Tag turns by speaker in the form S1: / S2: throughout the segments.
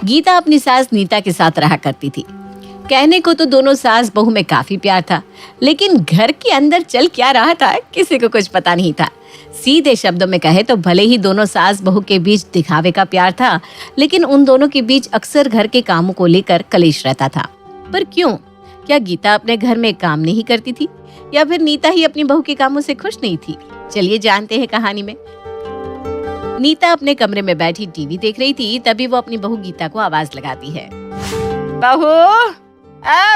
S1: गीता अपनी सास नीता के साथ रहा करती थी। कहने को तो दोनों सास बहू में काफी प्यार था, लेकिन घर के अंदर चल क्या रहा था किसी को कुछ पता नहीं था। सीधे शब्दों में कहे तो भले ही दोनों सास बहू के बीच दिखावे का प्यार था, लेकिन उन दोनों के बीच अक्सर घर के कामों को लेकर कलेश रहता था। पर क्यों? क्या गीता अपने घर में काम नहीं करती थी, या फिर नीता ही अपनी बहू के कामों से खुश नहीं थी? चलिए जानते हैं कहानी में। नीता अपने कमरे में बैठी टीवी देख रही थी, तभी वो अपनी बहू गीता को आवाज लगाती है।
S2: बहू,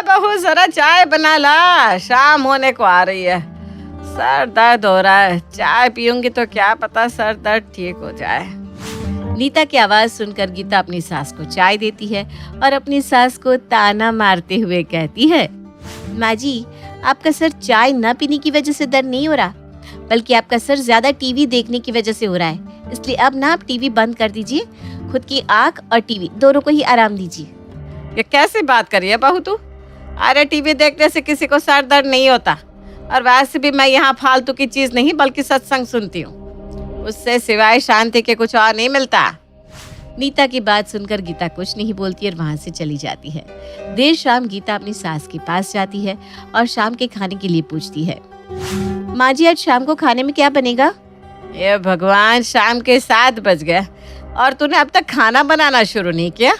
S2: बहू जरा चाय बना ला, शाम होने को आ रही है। सर दर्द हो रहा है, चाय पीऊंगी तो क्या पता सर दर्द ठीक हो जाए।
S1: नीता की आवाज सुनकर गीता अपनी सास को चाय देती है और अपनी सास को ताना मारते हुए कहती है, माँ जी, आपका सर चाय न पीने की वजह से दर्द नहीं हो रहा, बल्कि आपका सर ज्यादा टीवी देखने की वजह से हो रहा है। इसलिए अब ना आप टीवी बंद कर दीजिए, खुद की आंख और टीवी दोनों को ही आराम दीजिए।
S2: ये कैसी बात करी है बहू तू? अरे टीवी देखने से किसी को सर दर्द नहीं होता, और वैसे भी मैं यहाँ फालतू की चीज नहीं बल्कि सत्संग सुनती हूँ, उससे सिवाय शांति के कुछ और नहीं मिलता।
S1: नीता की बात सुनकर गीता कुछ नहीं बोलती और वहां से चली जाती है। देर शाम गीता अपनी सास के पास जाती है और शाम के खाने के लिए पूछती है, माँ जी, आज शाम को खाने में क्या बनेगा?
S2: ये भगवान, शाम के 7 बज गए और तूने अब तक खाना बनाना शुरू नहीं किया।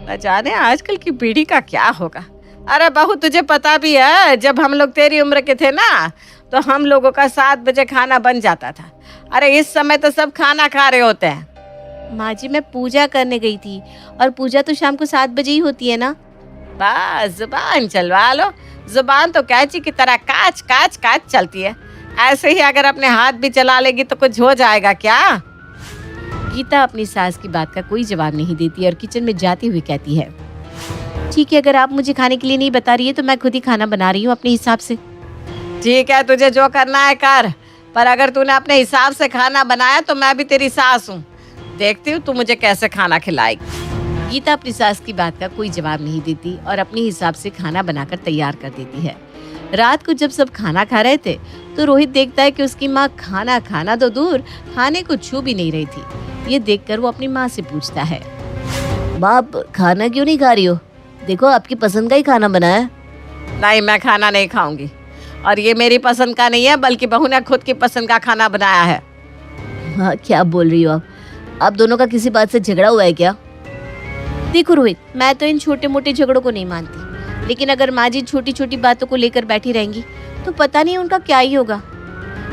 S2: न जाने आजकल की पीढ़ी का क्या होगा। अरे बहू, तुझे पता भी है, जब हम लोग तेरी उम्र के थे ना, तो हम लोगों का 7 बजे खाना बन जाता था। अरे इस समय तो सब खाना खा रहे होते हैं।
S1: माँ जी, मैं पूजा करने गई थी, और पूजा तो शाम को 7 बजे ही होती है ना।
S2: बस जुबान चलवा लो, जुबान तो कैंची की तरह काच काच काच चलती है। ऐसे ही अगर अपने हाथ भी चला लेगी तो कुछ हो जाएगा क्या?
S1: गीता अपनी सास की बात का कोई जवाब नहीं देती और किचन में जाती हुई कहती है, ठीक है, अगर आप मुझे खाने के लिए नहीं बता रही है तो मैं खुद ही खाना बना रही हूँ अपने हिसाब से।
S2: ठीक है, तुझे जो करना है कर, पर अगर तूने अपने हिसाब से खाना बनाया तो मैं भी तेरी सास हूँ, देखती हूँ तू मुझे कैसे खाना खिलाएगी।
S1: गीता अपनी सास की बात का कोई जवाब नहीं देती और अपने हिसाब से खाना बनाकर तैयार कर देती है। रात को जब सब खाना खा रहे थे तो रोहित देखता है कि उसकी माँ खाना खाना तो दूर, खाने को छू भी नहीं रही थी। ये देखकर वो अपनी माँ से पूछता है, माँ, आप खाना क्यों नहीं खा रही हो? देखो, आपकी पसंद का ही खाना बना है।
S2: नहीं, मैं खाना नहीं खाऊंगी, और ये मेरी पसंद का नहीं है बल्कि बहू ने खुद की पसंद का खाना बनाया है।
S1: हाँ, क्या बोल रही हो आप दोनों का किसी बात से झगड़ा हुआ है क्या? देखो रोहित, मैं तो इन छोटे मोटे झगड़ों को नहीं मानती, लेकिन अगर माँ जी छोटी छोटी बातों को लेकर बैठी रहेंगी तो पता नहीं उनका क्या ही होगा।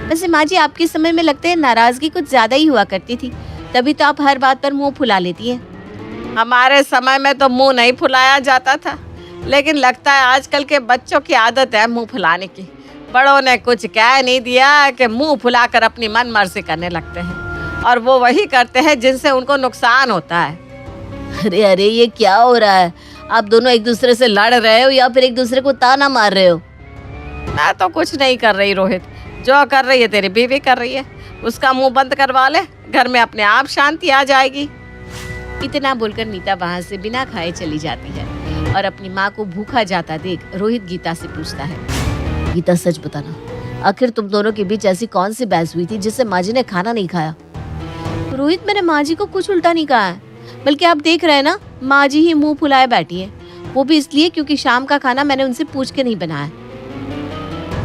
S1: वैसे माँ जी, आपके समय में लगता है नाराजगी कुछ ज्यादा ही हुआ करती थी, तभी तो आप हर बात पर मुंह फुला लेती हैं।
S2: हमारे समय में तो मुंह नहीं फुलाया जाता था, लेकिन लगता है आजकल के बच्चों की आदत है मुंह फुलाने की। बड़ों ने कुछ कह नहीं दिया कि मुंह फुलाकर अपनी मन मर्जी करने लगते हैं, और वो वही करते हैं जिनसे उनको नुकसान होता है।
S1: अरे अरे, ये क्या हो रहा है? आप दोनों एक दूसरे से लड़ रहे हो या फिर एक दूसरे को ताना मार रहे हो?
S2: मैं तो कुछ नहीं कर रही रोहित, जो कर रही है तेरी बीवी कर रही है। उसका मुंह बंद करवा ले, घर में अपने आप शांति आ जाएगी।
S1: इतना बोलकर नीता वहां से बिना खाए चली जाती है और अपनी माँ को भूखा जाता देख रोहित गीता से पूछता है, गीता, सच बताना, आखिर तुम दोनों के बीच ऐसी कौन सी बहस हुई थी जिससे माँ जी ने खाना नहीं खाया? रोहित, मैंने माँ जी को कुछ उल्टा नहीं कहा है, बल्कि आप देख रहे हैं ना, माँ जी ही मुंह फुलाए बैठी है, वो भी इसलिए क्योंकि शाम का खाना मैंने उनसे पूछ के नहीं बनाया।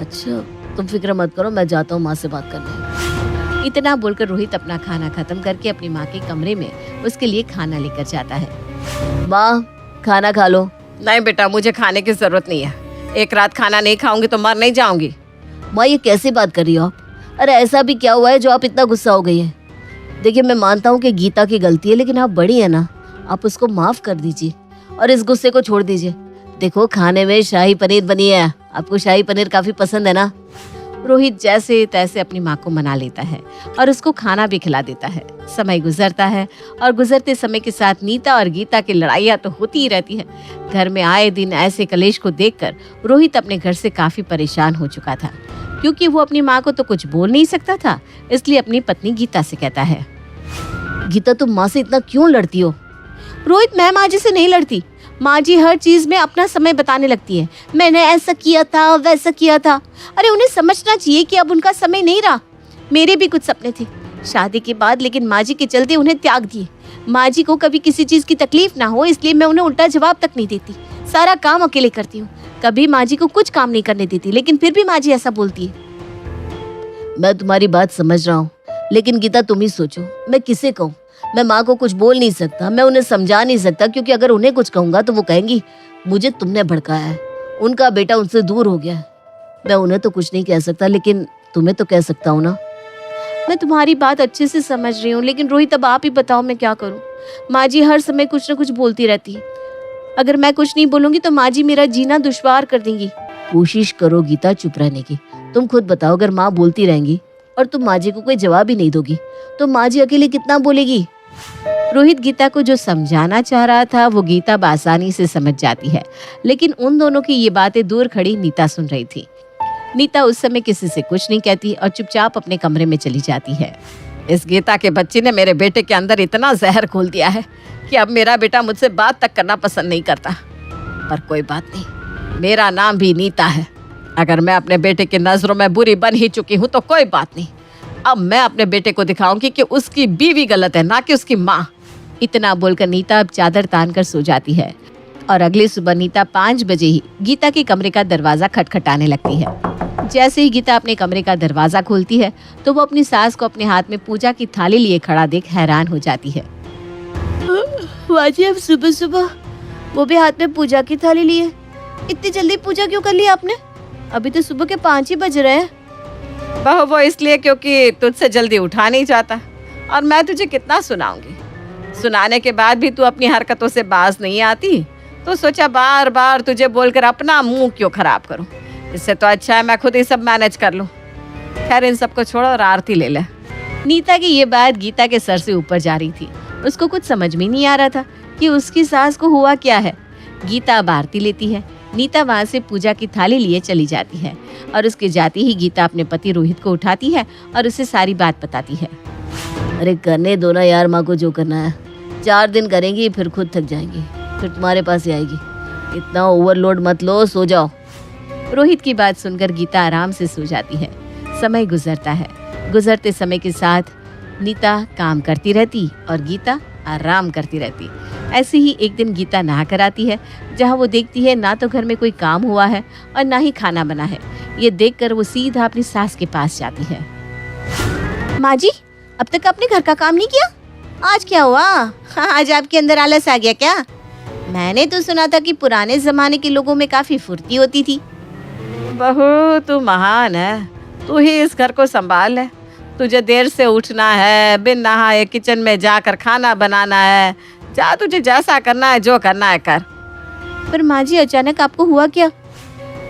S1: अच्छा, तुम फिक्र मत करो, मैं जाता हूँ माँ से बात करने। इतना बोलकर रोहित अपना खाना खत्म करके अपनी माँ के कमरे में उसके लिए खाना लेकर जाता है। माँ, खाना खा लो।
S2: नहीं बेटा, मुझे खाने की जरूरत नहीं है, एक रात खाना नहीं खाऊंगी तो मर नहीं जाऊंगी।
S1: माँ, ये कैसी बात कर रही हो आप? अरे ऐसा भी क्या हुआ है जो आप इतना गुस्सा हो गई है? देखिए, मैं मानता हूँ कि गीता की गलती है, लेकिन आप बड़ी है ना, आप उसको माफ कर दीजिए और इस गुस्से को छोड़ दीजिए। देखो, खाने में शाही पनीर बनी है, आपको शाही पनीर काफी पसंद है ना? रोहित जैसे तैसे अपनी माँ को मना लेता है और उसको खाना भी खिला देता है। समय गुजरता है और गुजरते समय के साथ नीता और गीता की लड़ाइयाँ तो होती ही रहती है। घर में आए दिन ऐसे कलेश को देखकर रोहित अपने घर से काफी परेशान हो चुका था, क्योंकि वो अपनी माँ को तो कुछ बोल नहीं सकता था। इसलिए अपनी पत्नी गीता से कहता है, गीता, तुम माँ से इतना क्यों लड़ती हो? रोहित, मैं माँ जी से नहीं लड़ती, माँ जी हर चीज में अपना समय बताने लगती है, मैंने ऐसा किया था, वैसा किया था। अरे उन्हें समझना चाहिए कि अब उनका समय नहीं रहा। मेरे भी कुछ सपने थे शादी के बाद, लेकिन माँ जी के चलते उन्हें त्याग दिए। माँ जी को कभी किसी चीज की तकलीफ ना हो, इसलिए मैं उन्हें उल्टा जवाब तक नहीं देती। सारा काम अकेले करती हूँ, कभी माँ जी को कुछ काम नहीं करने देती, लेकिन फिर भी माँ जी ऐसा बोलती है। मैं तुम्हारी बात समझ रहा हूँ, लेकिन गीता तुम ही सोचो, मैं किसे कहूँ? मैं माँ को कुछ बोल नहीं सकता, मैं उन्हें समझा नहीं सकता, क्योंकि अगर उन्हें कुछ कहूंगा तो वो कहेंगी मुझे तुमने भड़काया है, उनका बेटा उनसे दूर हो गया है। मैं उन्हें तो कुछ नहीं कह सकता, लेकिन तुम्हें तो कह सकता हूँ ना। मैं तुम्हारी बात अच्छे से समझ रही हूँ, लेकिन रोहित अब आप ही बताओ मैं क्या करूँ। माँ जी हर समय कुछ न कुछ बोलती रहती है, अगर मैं कुछ नहीं बोलूंगी तो माँ जी मेरा जीना दुश्वार कर देंगी। कोशिश करो गीता चुप रहने की। तुम खुद बताओ, अगर माँ बोलती रहेंगी और तुम माँ जी को कोई जवाब ही नहीं दोगी तो माँ जी अकेले कितना बोलेगी। रोहित गीता को जो समझाना चाह रहा था वो गीता आसानी से समझ जाती है, लेकिन उन दोनों की ये बातें दूर खड़ी नीता सुन रही थी। नीता उस समय किसी से कुछ नहीं कहती और चुपचाप अपने कमरे में चली जाती है।
S2: इस गीता के बच्ची ने मेरे बेटे के अंदर इतना जहर घोल दिया है कि अब मेरा बेटा मुझसे बात तक करना पसंद नहीं करता। पर कोई बात नहीं, मेरा नाम भी नीता है। अगर मैं अपने बेटे की नजरों में बुरी बन ही चुकी हूँ तो कोई बात नहीं, अब मैं अपने बेटे को दिखाऊंगी कि उसकी बीवी गलत है, ना कि उसकी माँ।
S1: इतना बोलकर नीता अब चादर तान कर सो जाती है और अगली सुबह नीता 5 बजे ही गीता के कमरे का दरवाजा खटखटाने लगती है। जैसे ही गीता अपने कमरे का दरवाजा खोलती है तो वो अपनी सास को अपने हाथ में पूजा की थाली लिए खड़ा देख हैरान हो जाती है। माँ जी, अब सुबह सुबह वो भी हाथ में पूजा की थाली लिए, इतनी जल्दी पूजा क्यों कर ली आपने? अभी तो सुबह के 5 ही बज रहे हैं।
S2: बहू वो इसलिए क्योंकि तुझसे जल्दी उठा नहीं जाता, और मैं तुझे कितना सुनाऊंगी। सुनाने के बाद भी तू अपनी हरकतों से बाज नहीं आती, तो सोचा बार बार तुझे बोलकर अपना मुंह क्यों खराब करूं। इससे तो अच्छा है मैं खुद ही सब मैनेज कर लूं। खैर इन सबको छोड़ो और आरती ले ले।
S1: नीता की ये बात गीता के सर से ऊपर जा रही थी। उसको कुछ समझ में नहीं आ रहा था कि उसकी सास को हुआ क्या है। गीता अब आरती लेती है। नीता वहाँ से पूजा की थाली लिए चली जाती है और उसके जाते ही गीता अपने पति रोहित को उठाती है और उसे सारी बात बताती है। अरे करने दो ना यार माँ को जो करना है, 4 दिन करेंगी फिर खुद थक जाएंगी, फिर तुम्हारे पास ही आएगी। इतना ओवरलोड मत लो, सो जाओ। रोहित की बात सुनकर गीता आराम से सो जाती है। समय गुजरता है। गुजरते समय के साथ नीता काम करती रहती और गीता आराम करती रहती। ऐसे ही एक दिन गीता नहा कर आती है, जहाँ वो देखती है ना तो घर में कोई काम हुआ है और ना ही खाना बना है। ये देखकर वो सीधा अपनी सास के पास जाती है। माँ जी, अब तक आपने घर का काम नहीं किया? आज क्या हुआ? आज आपके अंदर आलस आ गया क्या? मैंने तो सुना था कि पुराने जमाने के लोगों में काफी फुर्ती होती थी।
S2: बहू तू महान है, तू ही इस घर को संभाल है। तुझे देर से उठना है, बिन नहाए किचन में जाकर खाना बनाना है। जा, तुझे जैसा करना है जो करना है कर।
S1: पर माँ जी, अचानक आपको हुआ क्या?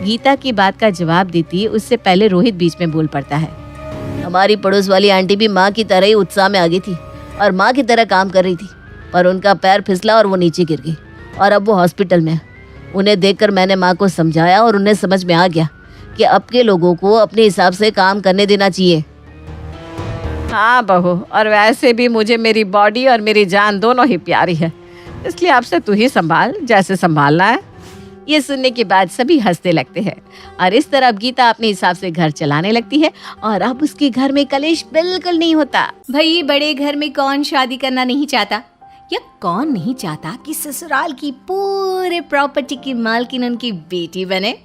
S1: गीता की बात का जवाब देती उससे पहले रोहित बीच में बोल पड़ता है। हमारी पड़ोस वाली आंटी भी माँ की तरह ही उत्साह में आ गई थी और माँ की तरह काम कर रही थी, पर उनका पैर फिसला और वो नीचे गिर गई और अब वो हॉस्पिटल में है। उन्हें देखकर मैंने माँ को समझाया और उन्हें समझ में आ गया कि अब के लोगों को अपने हिसाब से काम करने देना चाहिए।
S2: हाँ बहू, और वैसे भी मुझे मेरी बॉडी और मेरी जान दोनों ही प्यारी है, इसलिए आपसे तू ही संभाल जैसे संभालना है।
S1: ये सुनने के बाद सभी हंसने लगते हैं और इस तरह अब गीता अपने हिसाब से घर चलाने लगती है और अब उसके घर में कलेश बिल्कुल नहीं होता। भाई, बड़े घर में कौन शादी करना नहीं चाहता, या कौन नहीं चाहता कि ससुराल की पूरे प्रॉपर्टी की मालकिन उनकी बेटी बने।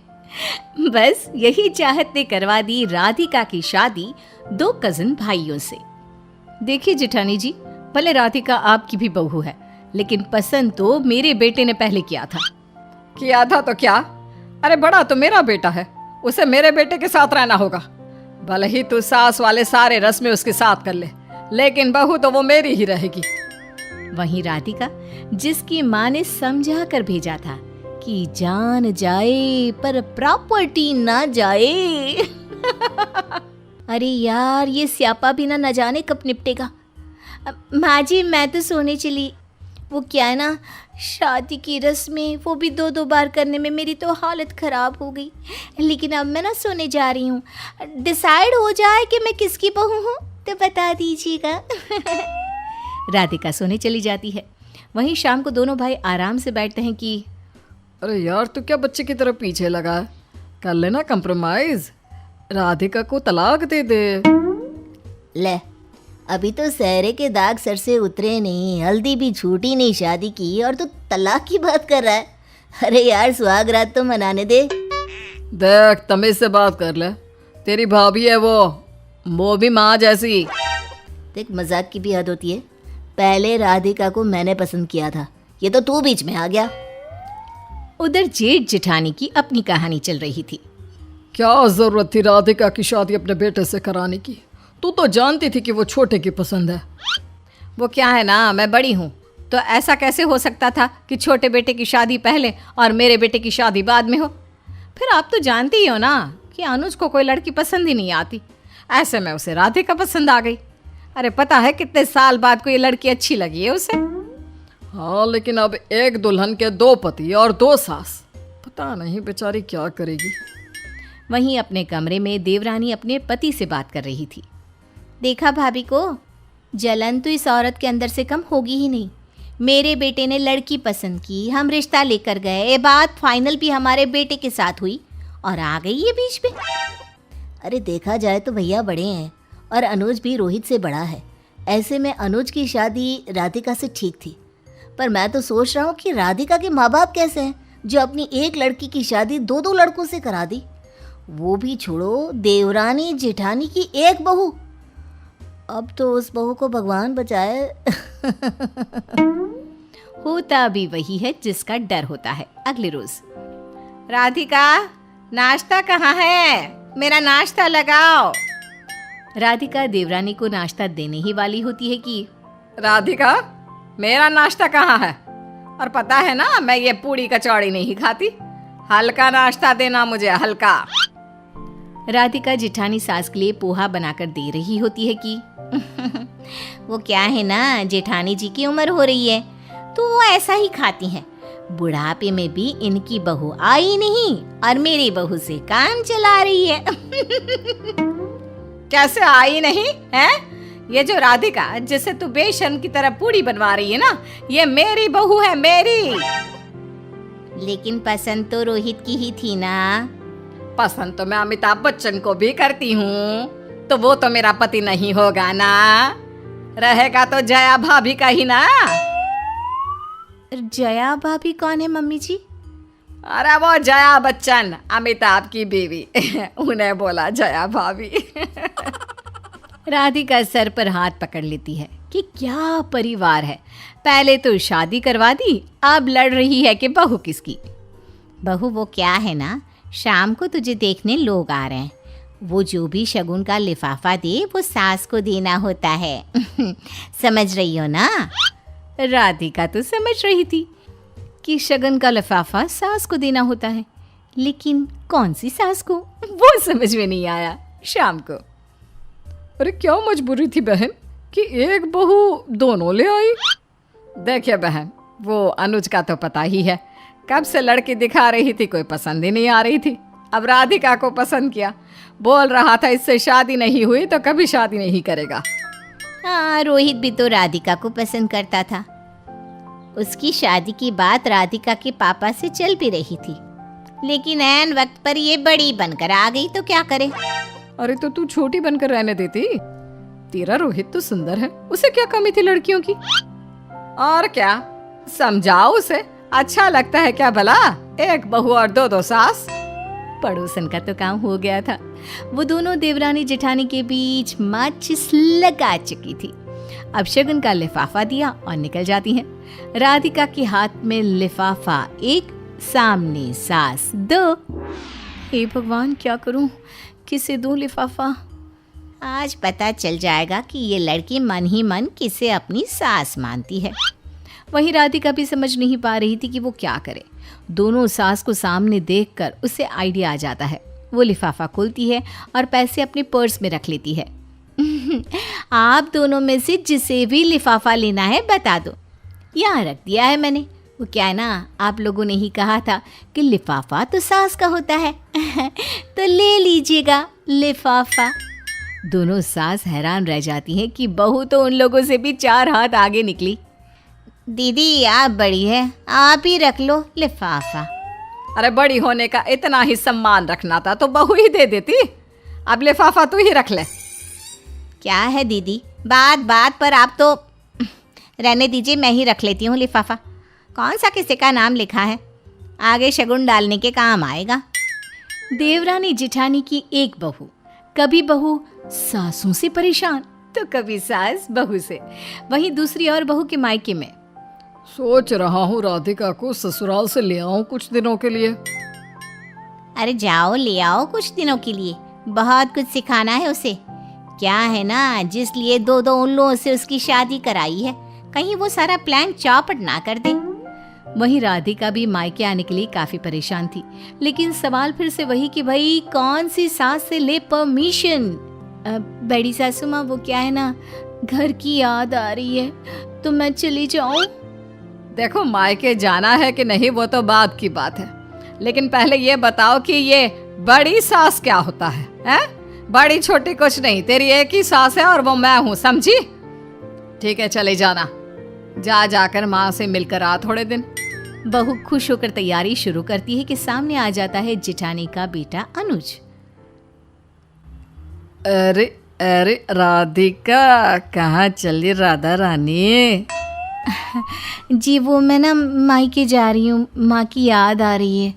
S1: बस यही चाहत ने करवा दी राधिका की शादी 2 कजिन भाइयों से। देखिए जेठानी जी, भले राधिका आपकी भी बहू है, लेकिन पसंद तो मेरे बेटे ने पहले किया था।
S2: किया था तो क्या? अरे बड़ा तो मेरा बेटा है, उसे मेरे बेटे के साथ रहना होगा। भले ही तू सास वाले सारे रस्में उसके साथ कर ले, लेकिन बहू तो वो मेरी ही रहेगी।
S1: वहीं राधिका, जिसकी माँ ने समझा कर भेजा था कि जान जाए पर प्रॉपर्टी ना जाए। अरे यार, ये स्यापा भी ना जाने कब निपटेगा। माँ जी, मैं तो सोने चली। वो क्या है ना, शादी की रस्में वो भी 2-2 बार करने में मेरी तो हालत ख़राब हो गई। लेकिन अब मैं ना सोने जा रही हूँ। डिसाइड हो जाए कि मैं किसकी बहू हूँ तो बता दीजिएगा। राधिका सोने चली जाती है। वहीं शाम को दोनों भाई आराम से बैठते हैं कि
S2: अरे यार, तू क्या बच्चे की तरह पीछे लगा है? कर लेना कंप्रोमाइज, राधिका को तलाक दे दे।
S1: ले, अभी तो सहरे के दाग सर से उतरे नहीं, हल्दी भी छूटी नहीं शादी की, और तू तलाक की बात कर रहा है। अरे यार, सुहाग रात तो मनाने दे।
S3: देख, तमीज से बात कर ले। तेरी भाभी है वो भी माँ जैसी।
S1: देख, मजाक की भी हद होती है। पहले राधिका को मैंने पसंद किया था, ये तो तू बीच में आ गया।
S4: उधर जेठ जेठानी की अपनी कहानी चल रही थी।
S3: क्या जरूरत थी राधिका की शादी अपने बेटे से कराने की? तू तो जानती थी कि वो छोटे की पसंद है।
S4: वो क्या है ना, मैं बड़ी हूँ, तो ऐसा कैसे हो सकता था कि छोटे बेटे की शादी पहले और मेरे बेटे की शादी बाद में हो? फिर आप तो जानती ही हो ना कि अनुज को कोई लड़की पसंद ही नहीं आती। ऐसे में उसे राधिका पसंद आ गई। अरे पता है कितने साल बाद को ये लड़की अच्छी लगी है उसे।
S3: हाँ, लेकिन अब एक दुल्हन के 2 पति और 2 सास, पता नहीं बेचारी क्या करेगी।
S4: वहीं अपने कमरे में देवरानी अपने पति से बात कर रही थी। देखा भाभी को, जलन तो इस औरत के अंदर से कम होगी ही नहीं। मेरे बेटे ने लड़की पसंद की, हम रिश्ता लेकर गए, ये बात फाइनल भी हमारे बेटे के साथ हुई और आ गई ये बीच में।
S1: अरे देखा जाए तो भैया बड़े हैं और अनुज भी रोहित से बड़ा है। ऐसे में अनुज की शादी राधिका से ठीक थी, पर मैं तो सोच रहा हूँ कि राधिका के माँ बाप कैसे हैं जो अपनी एक लड़की की शादी 2 लड़कों से करा दी। वो भी छोड़ो, देवरानी जेठानी की एक बहू। अब तो उस बहू को भगवान बचाए।
S4: होता भी वही है जिसका डर होता है। अगले रोज, राधिका नाश्ता कहाँ है? मेरा नाश्ता लगाओ। राधिका देवरानी को नाश्ता देने ही वाली होती है कि
S3: राधिका, मेरा नाश्ता कहाँ है? और पता है ना, मैं ये पूड़ी कचौड़ी नहीं खाती। हल्का नाश्ता देना मुझे, हल्का।
S4: राधिका जेठानी सास के लिए पोहा बनाकर दे रही होती है कि वो क्या है ना, जेठानी जी की उम्र हो रही है तो वो ऐसा ही खाती हैं। बुढ़ापे में भी इनकी बहू आई नहीं और मेरी बहू से काम चला रही है।
S3: कैसे आई नहीं है? ये जो राधिका जिसे तू बेशर्म की तरह पूड़ी बनवा रही है ना, ये मेरी बहू है, मेरी।
S4: लेकिन पसंद तो रोहित की ही थी ना।
S3: पसंद तो मैं अमिताभ बच्चन को भी करती हूँ, तो वो तो मेरा पति नहीं होगा ना, रहेगा तो जया भाभी का ही ना।
S4: जया भाभी कौन है मम्मी जी?
S3: अरे वो जया बच्चन, अमिताभ की बीवी। उन्हें बोला जया भाभी।
S4: राधिका सर पर हाथ पकड़ लेती है कि क्या परिवार है। पहले तो शादी करवा दी, अब लड़ रही है कि बहू किसकी। बहू वो क्या है ना, शाम को तुझे देखने लोग आ रहे हैं, वो जो भी शगुन का लिफाफा दे वो सास को देना होता है। समझ रही हो ना? राधिका तो समझ रही थी कि शगन का लिफाफा सास को देना होता है, लेकिन कौन सी सास को, वो समझ में नहीं आया शाम को।
S3: अरे क्या मजबूरी थी बहन कि एक बहू दोनों ले आई? देखिए बहन, वो अनुज का तो पता ही है, कब से लड़की दिखा रही थी, कोई पसंद ही नहीं आ रही थी। अब राधिका को पसंद किया, बोल रहा था इससे शादी नहीं हुई तो कभी शादी नहीं करेगा।
S4: हाँ, रोहित भी तो राधिका को पसंद करता था। उसकी शादी की बात राधिका के पापा से चल भी रही थी, लेकिन ऐन वक्त पर ये बड़ी बनकर आ गई तो क्या करे।
S3: अरे तो तू छोटी बनकर रहने देती। तेरा रोहित तो सुंदर है, उसे क्या कमी थी लड़कियों की? और क्या, समझाओ उसे, अच्छा लगता है क्या भला एक बहू और 2 सास?
S4: पड़ोसन का तो काम हो गया था। वो दोनों देवरानी जेठानी के बीच माचिस लगा चुकी थी। अब शगन का लिफाफा दिया और निकल जाती हैं। राधिका के हाथ में लिफाफा 1, सामने सास 2। हे भगवान, क्या करूं, किसे दूं लिफाफा? आज पता चल जाएगा कि ये लड़की मन ही मन किसे अपनी सास मानती है। वहीं राधिका भी समझ नहीं पा रही थी कि वो क्या करे। दोनों सास को सामने देखकर उसे आइडिया आ जाता है। वो लिफाफा खोलती है और पैसे अपने पर्स में रख लेती है। आप दोनों में से जिसे भी लिफाफा लेना है बता दो, यहाँ रख दिया है मैंने। वो क्या है ना, आप लोगों ने ही कहा था कि लिफाफा तो सास का होता है। तो ले लीजिएगा लिफाफा। दोनों सास हैरान रह जाती हैं कि बहू तो उन लोगों से भी 4 हाथ आगे निकली। दीदी आप बड़ी है, आप ही रख लो लिफाफा।
S3: अरे बड़ी होने का इतना ही सम्मान रखना था तो बहू ही दे देती। अब लिफाफा तू ही रख ले।
S4: क्या है दीदी, बात बात पर आप तो रहने दीजिए, मैं ही रख लेती हूँ लिफाफा। कौन सा किसी का नाम लिखा है, आगे शगुन डालने के काम आएगा। देवरानी जिठानी की एक बहू, कभी बहू सासों से परेशान तो कभी सास बहू से। वहीं दूसरी और बहू के मायके में
S3: सोच रहा हूँ राधिका को ससुराल से ले आऊं कुछ दिनों के लिए।
S4: अरे जाओ ले आओ कुछ दिनों के लिए, बहुत कुछ सिखाना है उसे। क्या है ना, जिस लिए दो दो उल्लुओं से उसकी शादी कराई है, कहीं वो सारा प्लान चौपट ना कर दे। वहीं राधिका भी मायके आने के लिए काफी परेशान थी, लेकिन सवाल फिर से वही कि भाई कौन सी सास से ले परमिशन। बड़ी सासू माँ, वो क्या है ना, घर की याद आ रही है तो मैं चली जाऊं।
S3: देखो मायके जाना है कि नहीं वो तो बाद की बात है, लेकिन पहले ये बताओ कि ये बड़ी सास क्या होता है, हैं? बड़ी छोटी कुछ नहीं, तेरी एक ही सास है और वो मैं हूँ, समझी? ठीक है चले जाना, जाकर माँ से मिलकर आ थोड़े दिन।
S4: बहू खुश होकर तैयारी शुरू करती है कि सामने आ जाता है जिठानी का बेटा अनुज।
S3: अरे अरे राधिका, कहाँ चली राधा रानी?
S4: जी वो मैं ना मायके जा रही हूँ, माँ की याद आ रही है।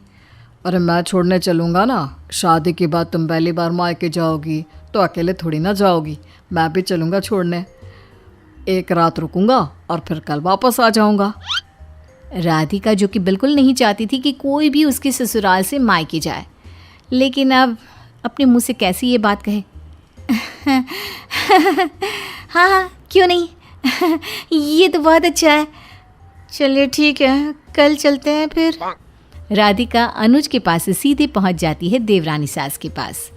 S3: अरे मैं छोड़ने चलूँगा ना, शादी के बाद तुम पहली बार मायके जाओगी तो अकेले थोड़ी ना जाओगी, मैं भी चलूँगा छोड़ने। एक रात रुकूंगा और फिर कल वापस आ जाऊँगा।
S4: राधिका जो कि बिल्कुल नहीं चाहती थी कि कोई भी उसके ससुराल से मायके जाए, लेकिन अब अपने मुंह से कैसे ये बात कहे। हाँ क्यों नहीं, ये तो बहुत अच्छा है, चलिए ठीक है कल चलते हैं फिर। राधिका अनुज के पास से सीधे पहुंच जाती है देवरानी सास के पास।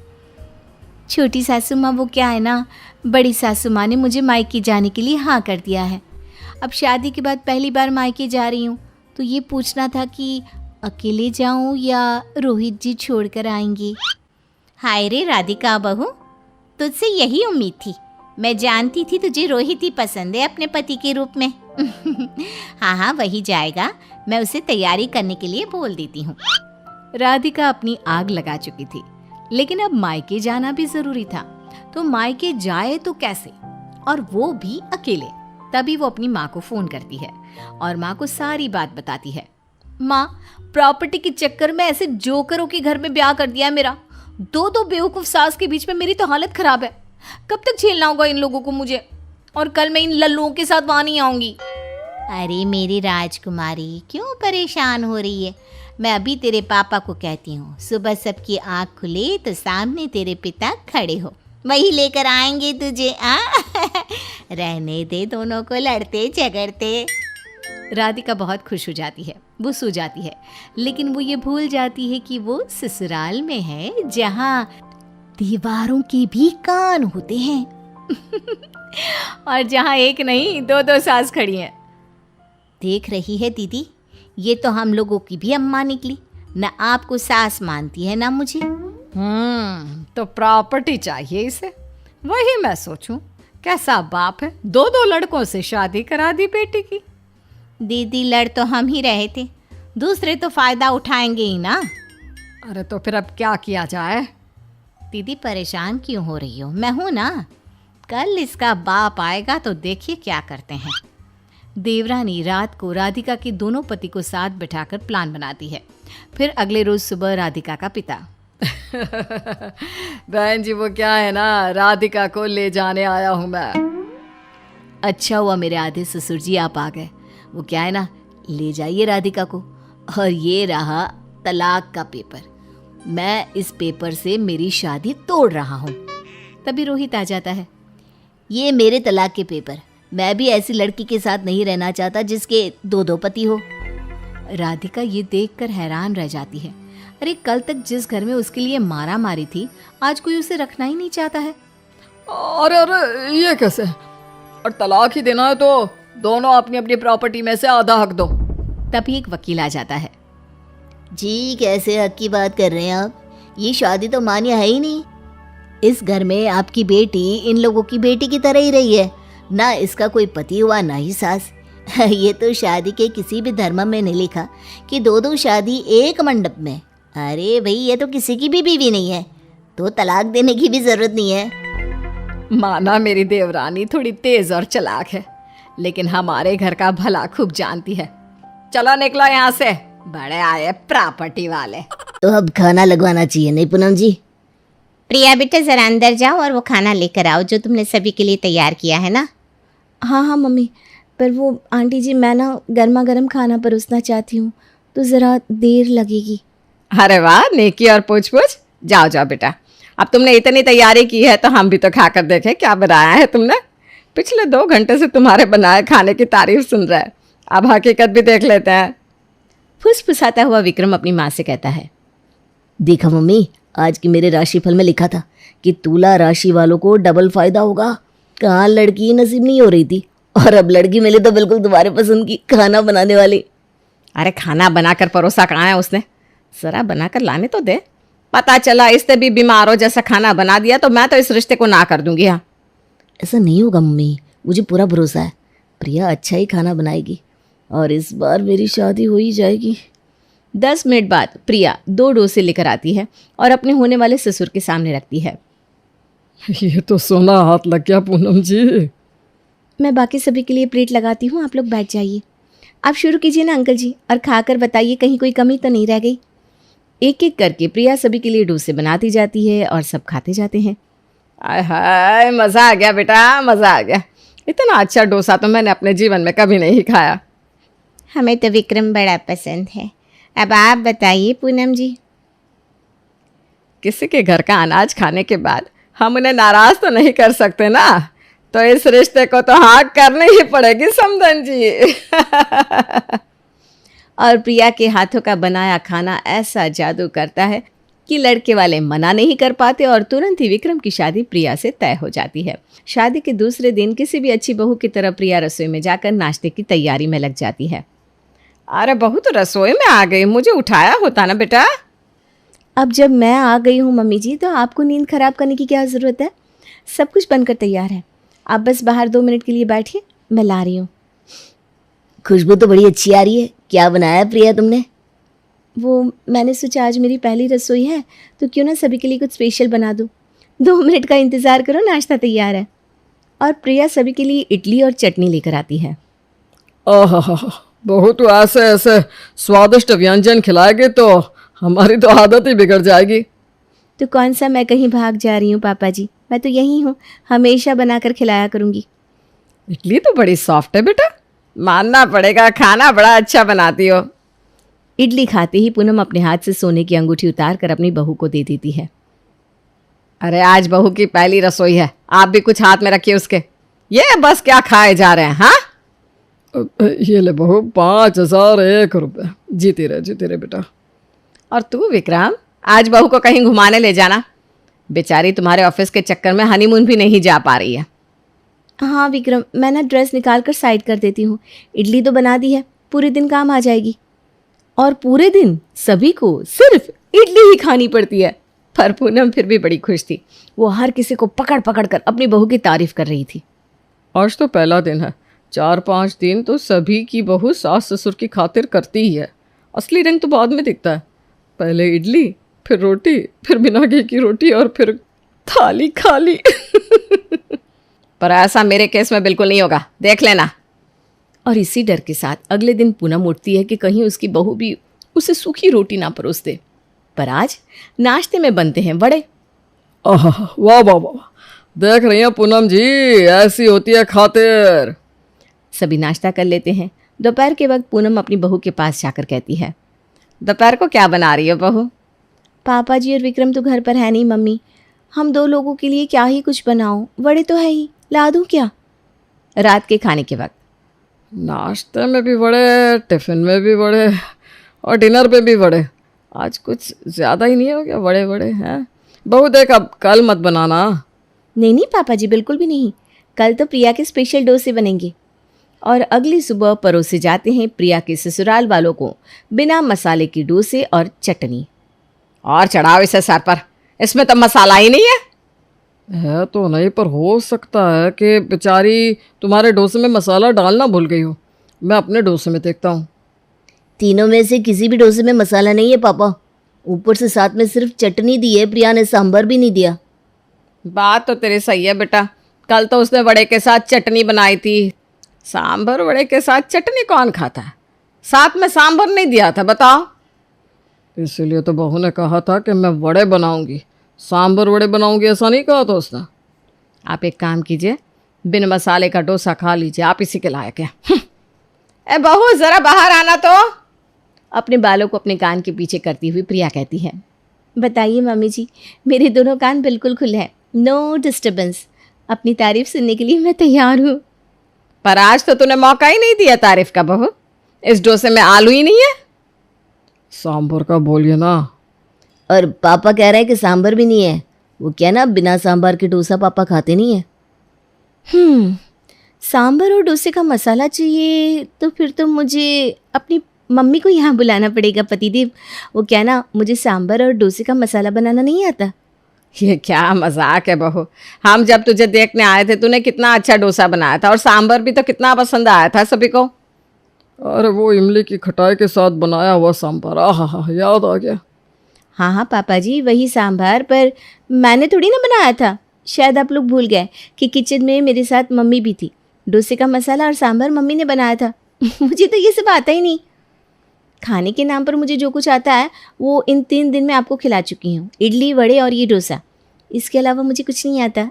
S4: छोटी सासू माँ, वो क्या है ना, बड़ी सासू माँ ने मुझे मायके जाने के लिए हाँ कर दिया है। अब शादी के बाद पहली बार मायके जा रही हूँ, तो ये पूछना था कि अकेले जाऊँ या रोहित जी छोड़ कर आएंगे। हाय रे राधिका बहू, तुझसे यही उम्मीद थी, मैं जानती थी तुझे रोहित ही पसंद है अपने पति के रूप में। हाँ वही जाएगा, मैं उसे तैयारी करने के लिए बोल देती हूँ। राधिका अपनी आग लगा चुकी थी, लेकिन अब मायके जाना भी जरूरी था, तो मायके जाए तो कैसे, और वो भी अकेले। तभी वो अपनी माँ को फोन करती है और माँ को सारी बात बताती है। माँ, प्रॉपर्टी के चक्कर में ऐसे जोकरों के घर में ब्याह कर दिया है मेरा, दो बेवकूफ सास के बीच में मेरी तो हालत खराब है। कब तक झेलना होगा इन लोगों को मुझे, और कल मैं इन लल्लुओं के साथ वहां नहीं आऊंगी। अरे मेरी राजकुमारी, क्यों परेशान हो रही है, मैं अभी तेरे पापा को कहती हूँ, सुबह सबकी आँख खुले तो सामने तेरे पिता खड़े हो, वही लेकर आएंगे तुझे। रहने दे दोनों को लड़ते झगड़ते। राधिका बहुत खुश हो जाती है, वो सो जाती है, लेकिन वो ये भूल जाती है कि वो ससुराल में है जहाँ दीवारों के भी कान होते हैं। और जहाँ एक नहीं दो सास खड़ी हैं। देख रही है दीदी, ये तो हम लोगों की भी अम्मा निकली, न आपको सास मानती है ना मुझे।
S3: तो प्रॉपर्टी चाहिए इसे, वही मैं सोचूं, कैसा बाप है, दो लड़कों से शादी करा दी बेटी की।
S4: दीदी लड़ तो हम ही रहे थे, दूसरे तो फायदा उठाएंगे ही ना।
S3: अरे तो फिर अब क्या किया जाए?
S4: दीदी परेशान क्यों हो रही हो, मैं हूं ना, कल इसका बाप आएगा तो देखिए क्या करते हैं। देवरानी रात को राधिका के दोनों पति को साथ बिठाकर प्लान बनाती है। फिर अगले रोज सुबह राधिका का पिता
S3: बहन जी, वो क्या है ना, राधिका को ले जाने आया हूँ मैं।
S1: अच्छा हुआ मेरे आधे ससुर जी आप आ गए। वो क्या है ना, ले जाइए राधिका को। और ये रहा तलाक का पेपर, मैं इस पेपर से मेरी शादी तोड़ रहा हूँ।
S4: तभी रोहित आ जाता है।
S1: ये मेरे तलाक के पेपर, मैं भी ऐसी लड़की के साथ नहीं रहना चाहता जिसके दो पति हो।
S4: राधिका ये देखकर हैरान रह जाती है। अरे कल तक जिस घर में उसके लिए मारा मारी थी, आज कोई उसे रखना ही नहीं चाहता है।
S3: अरे ये कैसे, और तलाक ही देना है तो दोनों अपनी अपनी प्रॉपर्टी में से आधा हक दो।
S4: तभी एक वकील आ जाता है।
S1: जी कैसे हक की बात कर रहे हैं आप, ये शादी तो मान्य है ही नहीं। इस घर में आपकी बेटी इन लोगों की बेटी की तरह ही रही है, ना इसका कोई पति हुआ ना ही सास। ये तो शादी के किसी भी धर्म में नहीं लिखा कि दो शादी एक मंडप में। अरे भाई, ये तो किसी की भी बीवी नहीं है, तो तलाक देने की भी जरूरत नहीं है।
S3: माना मेरी देवरानी थोड़ी तेज और चालाक है, लेकिन हमारे घर का भला खूब जानती है। चलो निकलो यहाँ से, बड़े आए प्रॉपर्टी वाले।
S1: तो अब खाना लगवाना चाहिए नहीं पूनम जी?
S5: प्रिया बेटा ज़रा अंदर जाओ और वो खाना लेकर आओ जो तुमने सभी के लिए तैयार किया है ना।
S1: हाँ हाँ मम्मी, पर वो आंटी जी मैं ना गर्मा गर्म खाना परोसना चाहती हूँ, तो ज़रा देर लगेगी।
S3: अरे वाह, नेकी और पूछ पूछ। जाओ जाओ बेटा, अब तुमने इतनी तैयारी की है तो हम भी तो खाकर देखें क्या बनाया है तुमने। पिछले 2 घंटे से तुम्हारे बनाए खाने की तारीफ सुन रहा है, अब हकीकत भी देख लेते हैं।
S4: फुसफुसाता हुआ विक्रम अपनी माँ से कहता है,
S1: देखा मम्मी, आज की मेरे राशिफल में लिखा था कि तुला राशि वालों को डबल फायदा होगा। कहाँ लड़की नसीब नहीं हो रही थी, और अब लड़की मिली तो बिल्कुल तुम्हारे पसंद की, खाना बनाने वाली।
S3: अरे खाना बनाकर परोसा कहाँ है उसने, जरा बनाकर लाने तो दे। पता चला इससे भी बीमारों जैसा खाना बना दिया तो मैं तो इस रिश्ते को ना कर दूंगी। हाँ,
S1: ऐसा नहीं होगा मम्मी, मुझे पूरा भरोसा है। प्रिया अच्छा ही खाना बनाएगी और इस बार मेरी शादी हो ही जाएगी।
S4: 10 मिनट बाद प्रिया 2 डोसे लेकर आती है और अपने होने वाले ससुर के सामने रखती है।
S6: ये तो सोना हाथ लग गया पूनम जी।
S4: मैं बाकी सभी के लिए प्लेट लगाती हूँ, आप लोग बैठ जाइए। आप शुरू कीजिए ना अंकल जी, और खाकर बताइए कहीं कोई कमी तो नहीं रह गई। एक एक करके प्रिया सभी के लिए डोसे बनाती जाती है और सब खाते जाते हैं।
S3: आय हाय, मज़ा आ गया बेटा, मज़ा आ गया। इतना अच्छा डोसा तो मैंने अपने जीवन में कभी नहीं खाया।
S5: हमें तो विक्रम बड़ा पसंद है। अब आप बताइए पूनम जी।
S3: किसी के घर का अनाज खाने के बाद हम उन्हें नाराज तो नहीं कर सकते ना, तो इस रिश्ते को तो हाँ करनी ही पड़ेगी समधन जी।
S4: और प्रिया के हाथों का बनाया खाना ऐसा जादू करता है कि लड़के वाले मना नहीं कर पाते और तुरंत ही विक्रम की शादी प्रिया से तय हो जाती है। शादी के दूसरे दिन किसी भी अच्छी बहू की तरह प्रिया रसोई में जाकर नाश्ते की तैयारी में लग जाती है।
S3: अरे बहू तो रसोई में आ गई, मुझे उठाया होता ना बेटा।
S4: अब जब मैं आ गई हूँ मम्मी जी, तो आपको नींद खराब करने की क्या ज़रूरत है। सब कुछ बनकर तैयार है, आप बस बाहर 2 मिनट के लिए बैठिए, मैं ला रही हूँ।
S1: खुशबू तो बड़ी अच्छी आ रही है। क्या बनाया है प्रिया तुमने?
S4: वो मैंने सोचा आज मेरी पहली रसोई है तो क्यों ना सभी के लिए कुछ स्पेशल बना दूँ। 2 मिनट का इंतज़ार करो, नाश्ता तैयार है। और प्रिया सभी के लिए इडली और चटनी लेकर आती है।
S6: आहा, बहू तो ऐसे ऐसे स्वादिष्ट व्यंजन खिलाएगी तो हमारी तो आदत ही बिगड़ जाएगी।
S4: तो कौन सा मैं कहीं भाग जा रही हूँ पापा जी, मैं तो यहीं हूँ, हमेशा बनाकर खिलाया करूँगी।
S3: इडली तो बड़ी सॉफ्ट है बेटा, मानना पड़ेगा, खाना बड़ा अच्छा बनाती हो।
S4: इडली खाते ही पूनम अपने हाथ से सोने की अंगूठी उतार कर अपनी बहू को दे देती है।
S3: अरे आज बहू की पहली रसोई है, आप भी कुछ हाथ में रखिए उसके। ये बस क्या खाए जा रहे हैं। हाँ,
S6: ये ले बहू 5001 रुपये। जीती रहे बेटा।
S3: और तू विक्रम, आज बहू को कहीं घुमाने ले जाना, बेचारी तुम्हारे ऑफिस के चक्कर में हनीमून भी नहीं जा पा रही है।
S4: हाँ विक्रम, मैं ना ड्रेस निकाल कर साइड कर देती हूँ। इडली तो बना दी है, पूरे दिन काम आ जाएगी। और पूरे दिन सभी को सिर्फ इडली ही खानी पड़ती है। पर पूनम फिर भी बड़ी खुश थी, वो हर किसी को पकड़ पकड़ कर अपनी बहू की तारीफ कर रही थी।
S6: आज तो पहला दिन है, 4-5 दिन तो सभी की बहू सास ससुर की खातिर करती ही है। असली रंग तो बाद में दिखता है, पहले इडली, फिर रोटी, फिर बिना घी की रोटी और फिर थाली खाली।
S3: पर ऐसा मेरे केस में बिल्कुल नहीं होगा, देख लेना।
S4: और इसी डर के साथ अगले दिन पूनम उठती है कि कहीं उसकी बहू भी उसे सूखी रोटी ना परोस दे। पर आज नाश्ते में बनते हैं वड़े।
S6: आहा, वाह वाह वाह, देख रही हैं पूनम जी, ऐसी होती है खातिर।
S4: सभी नाश्ता कर लेते हैं। दोपहर के वक्त पूनम अपनी बहू के पास जाकर कहती है,
S3: दोपहर को क्या बना रही हो बहू?
S4: पापा जी और विक्रम तो घर पर है नहीं मम्मी, हम 2 लोगों के लिए क्या ही कुछ बनाऊं, वड़े तो है ही, ला दूं क्या? रात के खाने के वक्त
S6: नाश्ते में भी बड़े, टिफ़िन में भी बड़े और डिनर पे भी बड़े। आज कुछ ज़्यादा ही नहीं हो गया, बड़े बड़े हैं। बहू देख, अब कल मत बनाना।
S4: नहीं नहीं पापा जी, बिल्कुल भी नहीं। कल तो प्रिया के स्पेशल डोसे बनेंगे। और अगली सुबह परोसे जाते हैं प्रिया के ससुराल वालों को बिना मसाले की डोसे और चटनी।
S3: और चढ़ाओ इसे सर पर, इसमें तो मसाला ही नहीं
S6: है तो नहीं, पर हो सकता है कि बेचारी तुम्हारे डोसे में मसाला डालना भूल गई हो। मैं अपने डोसे में देखता हूँ।
S1: तीनों में से किसी भी डोसे में मसाला नहीं है पापा। ऊपर से साथ में सिर्फ चटनी दी है, प्रिया ने सांभर भी नहीं दिया।
S3: बात तो तेरी सही है बेटा। कल तो उसने वड़े के साथ चटनी बनाई थी। सांभर वड़े के साथ चटनी कौन खाता है? साथ में सांभर नहीं दिया था, बताओ।
S6: इसीलिए तो बहू ने कहा था कि मैं वड़े बनाऊंगी, सांभर वड़े बनाऊंगी ऐसा नहीं कहा था उसने।
S3: आप एक काम कीजिए, बिन मसाले का डोसा खा लीजिए, आप इसी के लायक हैं। ए बहू जरा बाहर आना तो। अपने बालों को अपने कान के पीछे करती हुई प्रिया कहती है।
S5: बताइए मम्मी जी, मेरे दोनों कान बिल्कुल खुले हैं, नो डिस्टर्बेंस। अपनी तारीफ सुनने के लिए मैं तैयार हूँ।
S3: पर आज तो तूने मौका ही नहीं दिया तारीफ का बहू। इस डोसे में आलू ही नहीं है।
S6: सांभर का बोलिए ना।
S1: और पापा कह रहे हैं कि सांभर भी नहीं है। वो क्या ना, बिना सांभर के डोसा पापा खाते नहीं है।
S5: सांभर और डोसे का मसाला चाहिए तो फिर तो मुझे अपनी मम्मी को यहाँ बुलाना पड़ेगा पतिदेव। वो क्या ना, मुझे सांभर और डोसे का मसाला बनाना नहीं आता।
S3: ये क्या मजाक है बहू। हम जब तुझे देखने आए थे तूने कितना अच्छा डोसा बनाया था और सांभर भी तो कितना पसंद आया था सभी को।
S6: अरे वो इमली की खटाई के साथ बनाया हुआ सांभर, आहा याद आ गया।
S5: हाँ हाँ पापा जी, वही सांभर, पर मैंने थोड़ी ना बनाया था। शायद आप लोग भूल गए कि किचन में मेरे साथ मम्मी भी थी। डोसे का मसाला और सांभर मम्मी ने बनाया था। मुझे तो ये सब आता ही नहीं। खाने के नाम पर मुझे जो कुछ आता है वो इन 3 दिन में आपको खिला चुकी हूँ, इडली, वड़े और ये डोसा। इसके अलावा मुझे कुछ नहीं आता।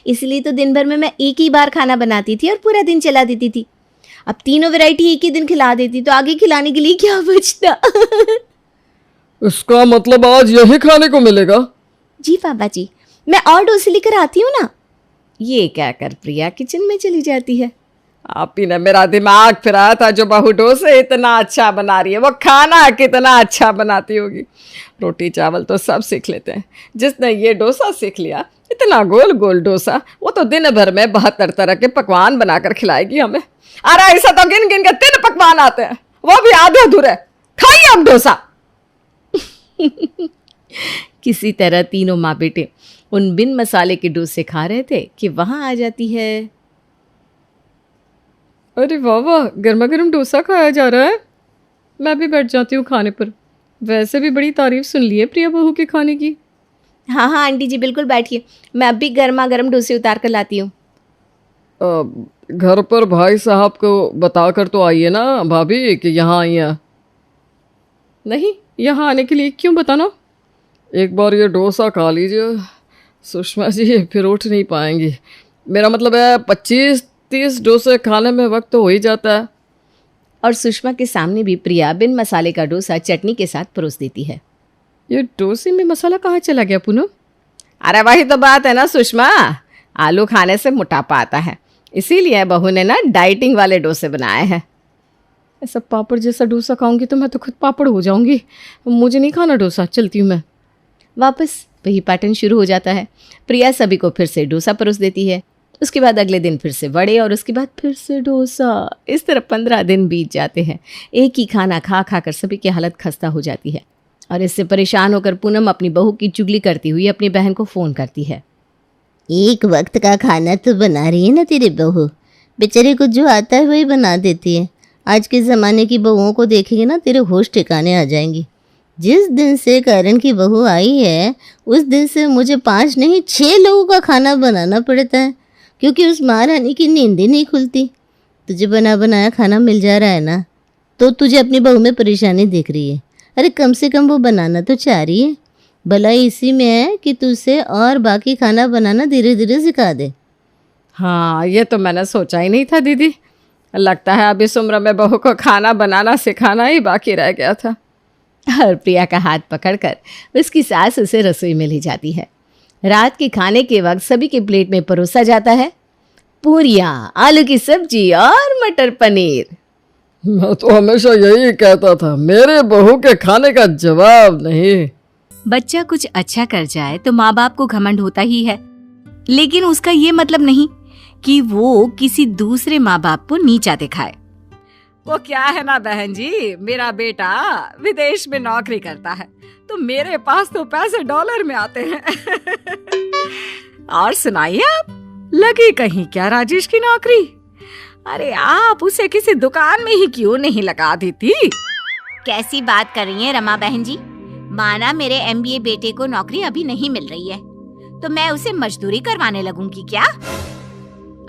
S5: इसलिए तो दिन भर में मैं एक ही बार खाना बनाती थी और पूरा दिन चला देती थी। अब तीनों वैरायटी एक ही दिन खिला देती तो आगे खिलाने के लिए क्या बचता।
S6: इसका मतलब आज यही खाने को मिलेगा?
S5: जी पापा जी, मैं और डोसे लेकर आती हूँ ना।
S3: ये क्या कर प्रिया किचन में चली जाती है। आप ही ने मेरा दिमाग फिराया था, जो बहू डोसे इतना अच्छा बना रही है वो खाना कितना अच्छा बनाती होगी। रोटी चावल तो सब सीख लेते हैं, जिसने ये डोसा सीख लिया, इतना गोल गोल डोसा, वो तो दिन भर में 72 तरह के पकवान बनाकर खिलाएगी हमें। अरे ऐसा तो गिन गिन के 3 पकवान आते हैं, वो भी आधे अधूरे। खाइए अब डोसा।
S4: किसी तरह तीनों माँ बेटे उन बिन मसाले के डोसे खा रहे थे कि वहां आ जाती है।
S6: अरे वाह वाह, गर्मा गर्म डोसा खाया जा रहा है। मैं भी बैठ जाती हूँ खाने पर। वैसे भी बड़ी तारीफ सुन ली है प्रिया बहू के खाने की।
S5: हाँ हाँ आंटी जी, बिल्कुल बैठिए, मैं अभी गर्मा गर्म डोसे उतार कर लाती हूँ।
S6: घर पर भाई साहब को बता कर तो आइए ना भाभी कि यहाँ आई हैं। नहीं, यहाँ आने के लिए क्यों बताना? एक बार ये डोसा खा लीजिए सुषमा जी, फिर उठ नहीं पाएंगी। मेरा मतलब है 25-30 डोसे खाने में वक्त तो हो ही जाता है।
S4: और सुषमा के सामने भी प्रिया बिन मसाले का डोसा चटनी के साथ परोस देती है।
S6: ये डोसे में मसाला कहाँ चला गया पूनम?
S3: अरे वही तो बात है ना सुषमा, आलू खाने से मोटापा आता है, इसीलिए बहू ने ना डाइटिंग वाले डोसे बनाए हैं।
S6: ऐसा पापड़ जैसा डोसा खाऊंगी तो मैं तो खुद पापड़ हो जाऊंगी। मुझे नहीं खाना डोसा, चलती हूँ मैं।
S4: वापस वही पैटर्न शुरू हो जाता है। प्रिया सभी को फिर से डोसा परोस देती है। उसके बाद अगले दिन फिर से वड़े और उसके बाद फिर से डोसा। इस तरह 15 दिन बीत जाते हैं। एक ही खाना खा खा कर सभी की हालत खस्ता हो जाती है और इससे परेशान होकर पूनम अपनी बहू की चुगली करती हुई अपनी बहन को फ़ोन करती है।
S7: एक वक्त का खाना तो बना रही है ना तेरी बहू, बेचारे को जो आता है वही बना देती है। आज के ज़माने की बहुओं को देखेंगे ना तेरे होश ठिकाने आ जाएंगी। जिस दिन से करण की बहू आई है उस दिन से मुझे 5 नहीं 6 लोगों का खाना बनाना पड़ता है, क्योंकि उस महारानी की नींद ही नहीं खुलती। तुझे बना बनाया खाना मिल जा रहा है ना, तो तुझे अपनी बहू में परेशानी दिख रही है। अरे कम से कम वो बनाना तो चाह रही है। भलाई इसी में है कि तू उसे और बाकी खाना बनाना धीरे धीरे सिखा दे।
S3: हाँ, ये तो मैंने सोचा ही नहीं था दीदी। लगता है अब इस उम्र में बहू को खाना बनाना सिखाना ही बाकी रह गया था।
S4: और प्रिया का हाथ पकड़कर उसकी सास उसे रसोई में ले जाती है। रात के खाने के वक्त सभी के प्लेट में परोसा जाता है पूरियाँ, आलू की सब्जी और मटर पनीर।
S6: मैं तो हमेशा यही कहता था, मेरे बहू के खाने का जवाब नहीं।
S4: बच्चा कुछ अच्छा कर जाए तो माँ बाप को घमंड होता ही है, लेकिन उसका ये मतलब नहीं कि वो किसी दूसरे माँ बाप को नीचा दिखाए।
S3: वो क्या है ना बहन जी, मेरा बेटा विदेश में नौकरी करता है तो मेरे पास तो पैसे डॉलर में आते हैं। और सुनाइए, आप लगी कहीं क्या राजेश की नौकरी? अरे आप उसे किसी दुकान में ही क्यों नहीं लगा देती?
S8: कैसी बात कर रही हैं रमा बहन जी? माना मेरे MBA बेटे को नौकरी अभी नहीं मिल रही है,
S4: तो मैं उसे मजदूरी करवाने लगूंगी क्या?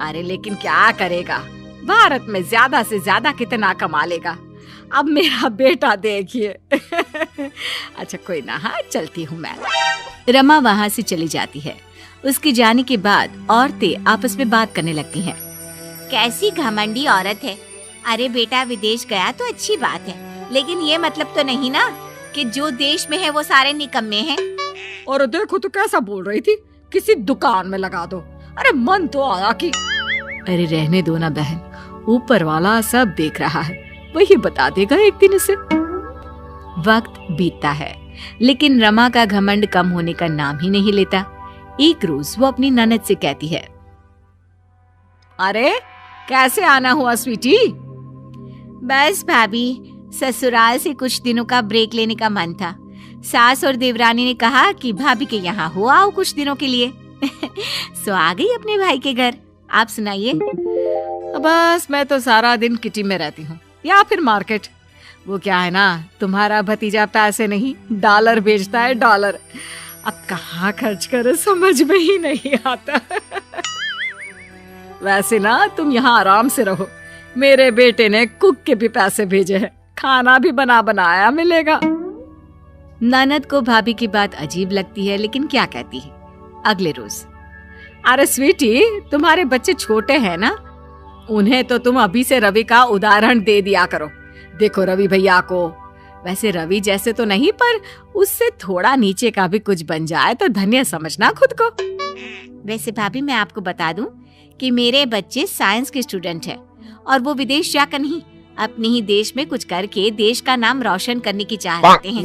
S3: अरे लेकिन क्या करेगा, भारत में ज्यादा से ज्यादा कितना कमा लेगा। अब मेरा बेटा देखिए। अच्छा कोई ना, हाँ चलती हूँ मैं।
S4: रमा वहाँ से चली जाती है। उसके जाने के बाद औरतें आपस में बात करने लगती हैं। कैसी घमंडी औरत है। अरे बेटा विदेश गया तो अच्छी बात है, लेकिन ये मतलब तो नहीं ना कि जो देश में है वो सारे निकम्मे हैं।
S3: और देखो तो कैसा बोल रही थी, किसी दुकान में लगा दो। अरे मन तो आया कि अरे रहने दो ना बहन, ऊपर वाला सब देख रहा है, वही बता देगा एक दिन इसे।
S4: वक्त बीतता है, लेकिन रमा का घमंड कम होने का नाम ही नहीं लेता। एक रोज वो अपनी ननद से कहती है,
S3: अरे कैसे आना हुआ स्वीटी?
S4: बस भाभी, ससुराल से कुछ दिनों का ब्रेक लेने का मन था। सास और देवरानी ने कहा कि भाभी के यहाँ हो आओ कुछ दिनों के लिए। सो आ गई अपने भाई के घर। आप सुनाइए।
S3: बस मैं तो सारा दिन किटी में रहती हूँ या फिर मार्केट। वो क्या है ना, तुम्हारा भतीजा पैसे नहीं डॉलर बेचता है, डॉलर। अब कहाँ खर्च करे समझ में ही नहीं आता। वैसे ना तुम यहाँ आराम से रहो, मेरे बेटे ने कुक के भी पैसे भेजे हैं, खाना भी बना बनाया मिलेगा।
S4: ननद को भाभी की बात अजीब लगती है, लेकिन क्या कहती है। अगले रोज,
S3: अरे स्वीटी, तुम्हारे बच्चे छोटे हैं ना, उन्हें तो तुम अभी से रवि का उदाहरण दे दिया करो। देखो रवि भैया को, वैसे रवि जैसे तो नहीं, पर उससे थोड़ा नीचे का भी कुछ बन जाए तो धन्य समझना खुद को।
S4: वैसे भाभी मैं आपको बता दूं कि मेरे बच्चे साइंस के स्टूडेंट हैं और वो विदेश जाकर नहीं, अपने ही देश में कुछ करके देश का नाम रोशन करने की चाह रखते हैं।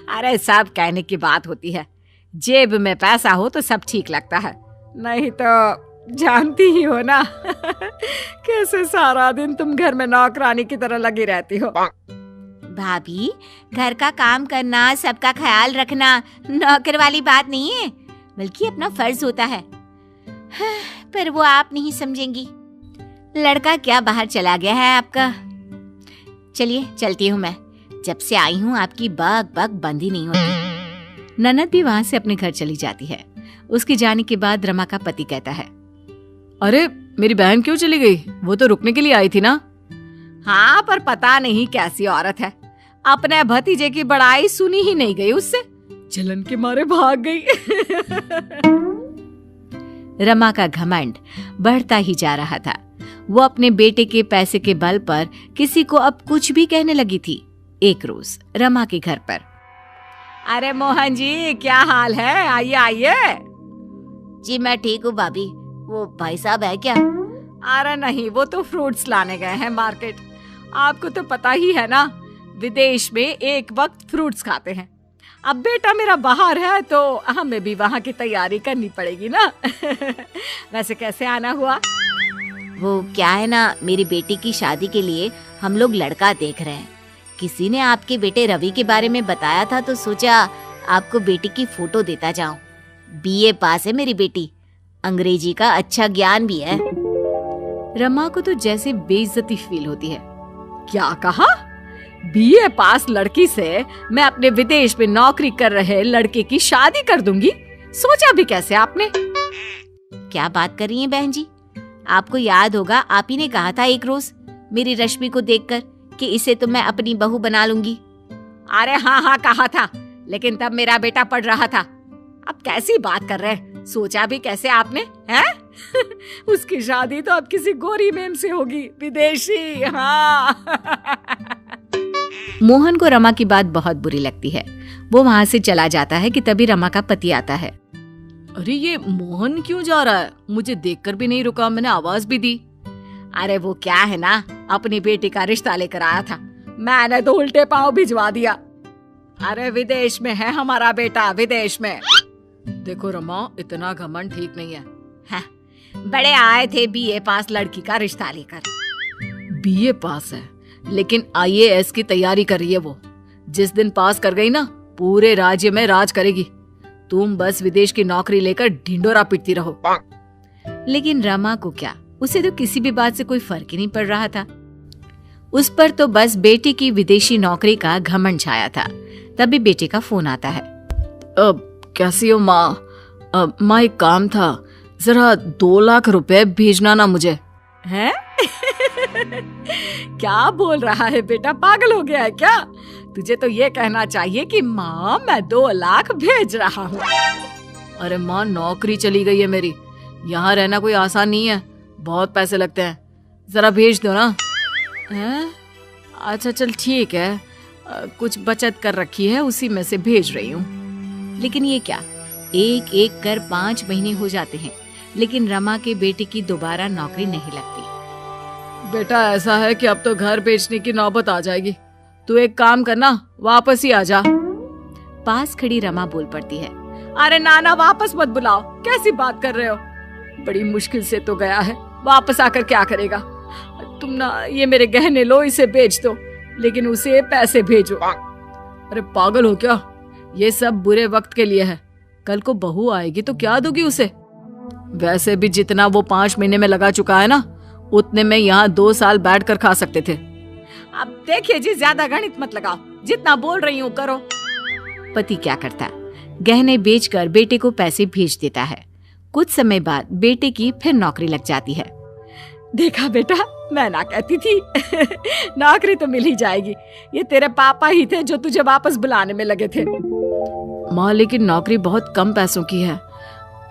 S3: अरे सब कहने की बात होती है, जेब में पैसा हो तो सब ठीक लगता है, नहीं तो जानती ही हो ना कैसे सारा दिन तुम घर में नौकरानी की तरह लगी रहती हो।
S4: भाभी, घर का काम करना, सबका ख्याल रखना नौकर वाली बात नहीं है, बल्कि अपना फर्ज होता है। पर वो आप नहीं समझेंगी। लड़का क्या बाहर चला गया है आपका। चलिए चलती हूँ मैं, जब से आई हूँ आपकी बक बक बंद ही नहीं होती। ननद भी वहां से अपने घर चली जाती है। उसके जाने के बाद रमा का पति कहता है,
S3: अरे मेरी बहन क्यों चली गई? वो तो रुकने के लिए आई थी ना। हाँ, पर पता नहीं कैसी औरत है, अपने भतीजे की बड़ाई सुनी ही नहीं गई उससे, जलन के मारे भाग गई।
S4: रमा का घमंड बढ़ता ही जा रहा था। वो अपने बेटे के पैसे के बल पर किसी को अब कुछ भी कहने लगी थी। एक रोज रमा के घर पर,
S3: अरे मोहन जी क्या हाल है, आइए आइए।
S1: जी मैं ठीक हूँ भाभी, वो भाई साहब है क्या?
S3: अरे नहीं, वो तो फ्रूट्स लाने गए हैं मार्केट। आपको तो पता ही है ना, विदेश में एक वक्त फ्रूट्स खाते हैं। अब बेटा मेरा बाहर है तो हमें भी वहाँ की तैयारी करनी पड़ेगी ना। वैसे कैसे आना हुआ?
S1: वो क्या है ना, मेरी बेटी की शादी के लिए हम लोग लड़का देख रहे हैं। किसी ने आपके बेटे रवि के बारे में बताया था तो सोचा आपको बेटी की फोटो देता जाऊं। बीए पास है मेरी बेटी, अंग्रेजी का अच्छा ज्ञान भी है।
S4: रमा को तो जैसे बेइज्जती फील होती है।
S3: क्या कहा? बीए पास लड़की से मैं अपने विदेश में नौकरी कर रहे लड़के की शादी कर दूंगी? सोचा भी कैसे आपने?
S1: क्या बात कर रही हैं बहन जी? आपको याद होगा, आप ही ने कहा था एक रोज मेरी रश्मि को देखकर कि इसे तो मैं अपनी बहू बना लूंगी।
S3: अरे हाँ हाँ कहा था, लेकिन तब मेरा बेटा पढ़ रहा था। अब कैसी बात कर रहे हैं? सोचा भी कैसे आपने, हैं? उसकी शादी तो अब किसी गोरी मेम से होगी, विदेशी। हाँ।
S4: मोहन को रमा की बात बहुत बुरी लगती है। वो वहां से चला जाता है कि तभी रमा का पति आता है।
S3: अरे ये मोहन क्यों जा रहा है? मुझे देखकर भी नहीं रुका, मैंने आवाज भी दी। अरे वो क्या है ना, अपनी बेटी का रिश्ता लेकर आया था, मैंने तो उल्टे पांव भिजवा दिया। अरे विदेश में है हमारा बेटा, विदेश में। देखो रमा, इतना घमंड ठीक नहीं है। हाँ, बड़े आए थे बीए पास लड़की का रिश्ता लेकर। बीए पास है, लेकिन आईएएस की तैयारी कर रही है वो। जिस दिन पास कर गई ना, पूरे राज्य में राज करेगी। तुम बस विदेश की नौकरी लेकर ढिंडोरा पीटती रहो।
S4: लेकिन रमा को क्या, उसे तो किसी भी बात से कोई फर्क ही नहीं पड़ रहा था। उस पर तो बस बेटी की विदेशी नौकरी का घमंड छाया था। तभी बेटे का फोन आता है।
S3: अब
S6: कैसी हो माँ? माँ एक काम था, जरा 2 लाख रुपए भेजना ना मुझे।
S3: हैं? क्या बोल रहा है बेटा, पागल हो गया है क्या? तुझे तो ये कहना चाहिए कि माँ मैं 2 लाख भेज रहा हूँ।
S6: अरे माँ, नौकरी चली गई है मेरी, यहाँ रहना कोई आसान नहीं है, बहुत पैसे लगते हैं, जरा भेज दो ना। हैं? अच्छा चल ठीक है, कुछ बचत कर रखी है, उसी में से भेज रही हूँ।
S4: लेकिन ये क्या, एक एक कर 5 महीने हो जाते हैं, लेकिन रमा के बेटे की दोबारा नौकरी नहीं लगती।
S6: बेटा ऐसा है कि अब तो घर बेचने की नौबत आ जाएगी, तू एक काम करना, वापस ही आ जा।
S4: पास खड़ी रमा बोल पड़ती है।
S3: अरे नाना, वापस मत बुलाओ, कैसी बात कर रहे हो? बड़ी मुश्किल से तो गया है, वापस आकर क्या करेगा? तुम ना ये मेरे गहने लो, इसे बेच दो, लेकिन उसे पैसे भेजो।
S6: अरे पागल हो क्या, ये सब बुरे वक्त के लिए है, कल को बहू आएगी तो क्या दोगी उसे? वैसे भी जितना वो 5 महीने में लगा चुका है ना, उतने में यहाँ 2 साल बैठ कर खा सकते थे।
S3: अब देखिए जी, ज्यादा गणित मत लगाओ, जितना बोल रही हूँ करो।
S4: पति क्या करता, गहने बेचकर बेटे को पैसे भेज देता है। कुछ समय बाद बेटे की फिर नौकरी लग जाती है।
S3: देखा बेटा, मैं ना कहती थी नौकरी तो मिल ही जाएगी। ये तेरे पापा ही थे जो तुझे वापस बुलाने में लगे थे।
S6: माँ लेकिन नौकरी बहुत कम पैसों की है,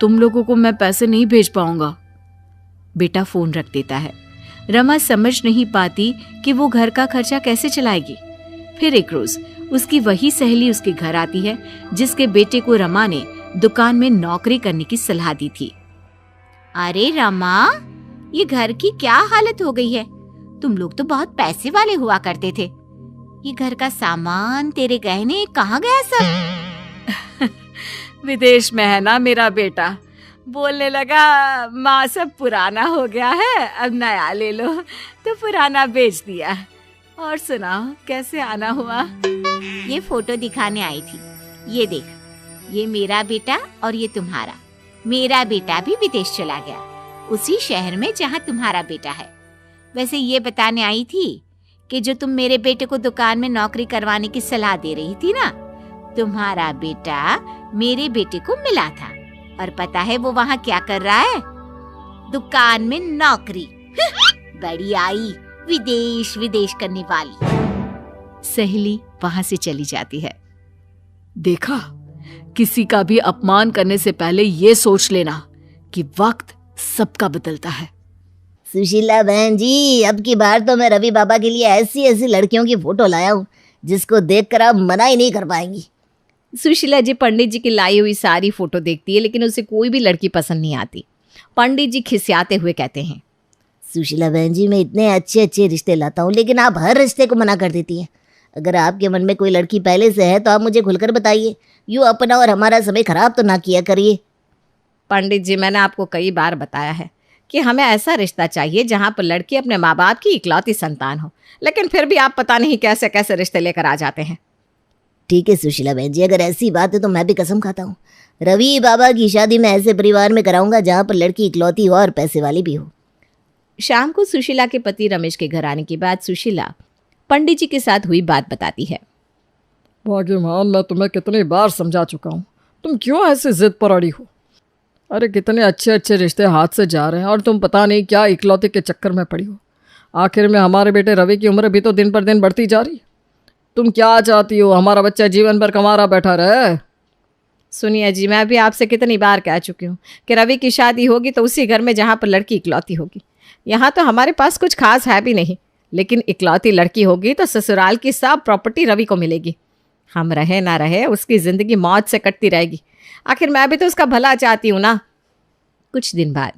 S6: तुम लोगों को मैं पैसे नहीं भेज पाऊंगा।
S4: बेटा फोन रख देता है। रमा समझ नहीं पाती कि वो घर का खर्चा कैसे चलाएगी। फिर एक रोज उसकी वही सहेली उसके घर आती है जिसके बेटे को रमा ने दुकान में नौकरी करने की सलाह दी थी।
S5: अरे रमा, ये घर की क्या हालत हो गई है? तुम लोग तो बहुत पैसे वाले हुआ करते थे। ये घर का सामान, तेरे गहने कहाँ गया सब?
S3: विदेश में है ना मेरा बेटा, बोलने लगा माँ सब पुराना हो गया है, अब नया ले लो, तो पुराना बेच दिया। और सुनाओ, कैसे आना हुआ?
S5: ये फोटो दिखाने आई थी। ये देख, ये मेरा बेटा और ये तुम्हारा। मेरा बेटा भी विदेश चला गया, उसी शहर में जहाँ तुम्हारा बेटा है। वैसे ये बताने आई थी कि जो तुम मेरे बेटे को दुकान में नौकरी करवाने की सलाह दे रही थी ना, तुम्हारा बेटा मेरे बेटे को मिला था, और पता है वो वहाँ क्या कर रहा है? दुकान में नौकरी। बड़ी आई विदेश विदेश करने वाली।
S4: सहेली वहां से चली जाती है।
S6: देखा, किसी का भी अपमान करने से पहले ये सोच लेना कि वक्त सबका बदलता है।
S7: सुशीला बहन जी, अब की बार तो मैं रवि बाबा के लिए ऐसी ऐसी लड़कियों की फोटो लाया हूँ जिसको देखकर आप मना ही नहीं कर पाएंगी।
S4: सुशीला जी पंडित जी की लाई हुई सारी फोटो देखती है, लेकिन उसे कोई भी लड़की पसंद नहीं आती। पंडित जी खिसियाते हुए कहते हैं,
S7: सुशीला बहन जी, मैं इतने अच्छे अच्छे रिश्ते लाता हूँ, लेकिन आप हर रिश्ते को मना कर देती हैं। अगर आपके मन में कोई लड़की पहले से है तो आप मुझे खुलकर बताइए, यूँ अपना और हमारा समय खराब तो ना किया करिए।
S3: पंडित जी, मैंने आपको कई बार बताया है कि हमें ऐसा रिश्ता चाहिए जहाँ पर लड़की अपने माँ बाप की इकलौती संतान हो, लेकिन फिर भी आप पता नहीं कैसे कैसे रिश्ते लेकर आ जाते हैं।
S7: ठीक है सुशीला बहन जी, अगर ऐसी बात है तो मैं भी कसम खाता हूँ, रवि बाबा की शादी मैं ऐसे परिवार में कराऊंगा जहाँ पर लड़की इकलौती हो और पैसे वाली भी हो।
S4: शाम को सुशीला के पति रमेश के घर आने के बाद सुशीला पंडित जी के साथ हुई बात बताती है।
S6: भाग्यवान, मैं तुम्हें कितनी बार समझा चुका हूँ, तुम क्यों ऐसे जिद पर अड़ी हो? अरे कितने अच्छे अच्छे रिश्ते हाथ से जा रहे हैं और तुम पता नहीं क्या इकलौते के चक्कर में पड़ी हो। आखिर में हमारे बेटे रवि की उम्र भी तो दिन पर दिन बढ़ती जा रही। तुम क्या चाहती हो, हमारा बच्चा जीवन भर कमारा बैठा रहे?
S3: सुनिए जी, मैं भी आपसे कितनी बार कह चुकी हूँ कि रवि की शादी होगी तो उसी घर में जहाँ पर लड़की इकलौती होगी। यहाँ तो हमारे पास कुछ खास है भी नहीं, लेकिन इकलौती लड़की होगी तो ससुराल की सब प्रॉपर्टी रवि को मिलेगी। हम रहे ना रहे, उसकी ज़िंदगी मौज से कटती रहेगी। आखिर मैं भी तो उसका भला चाहती हूँ ना।
S4: कुछ दिन बाद,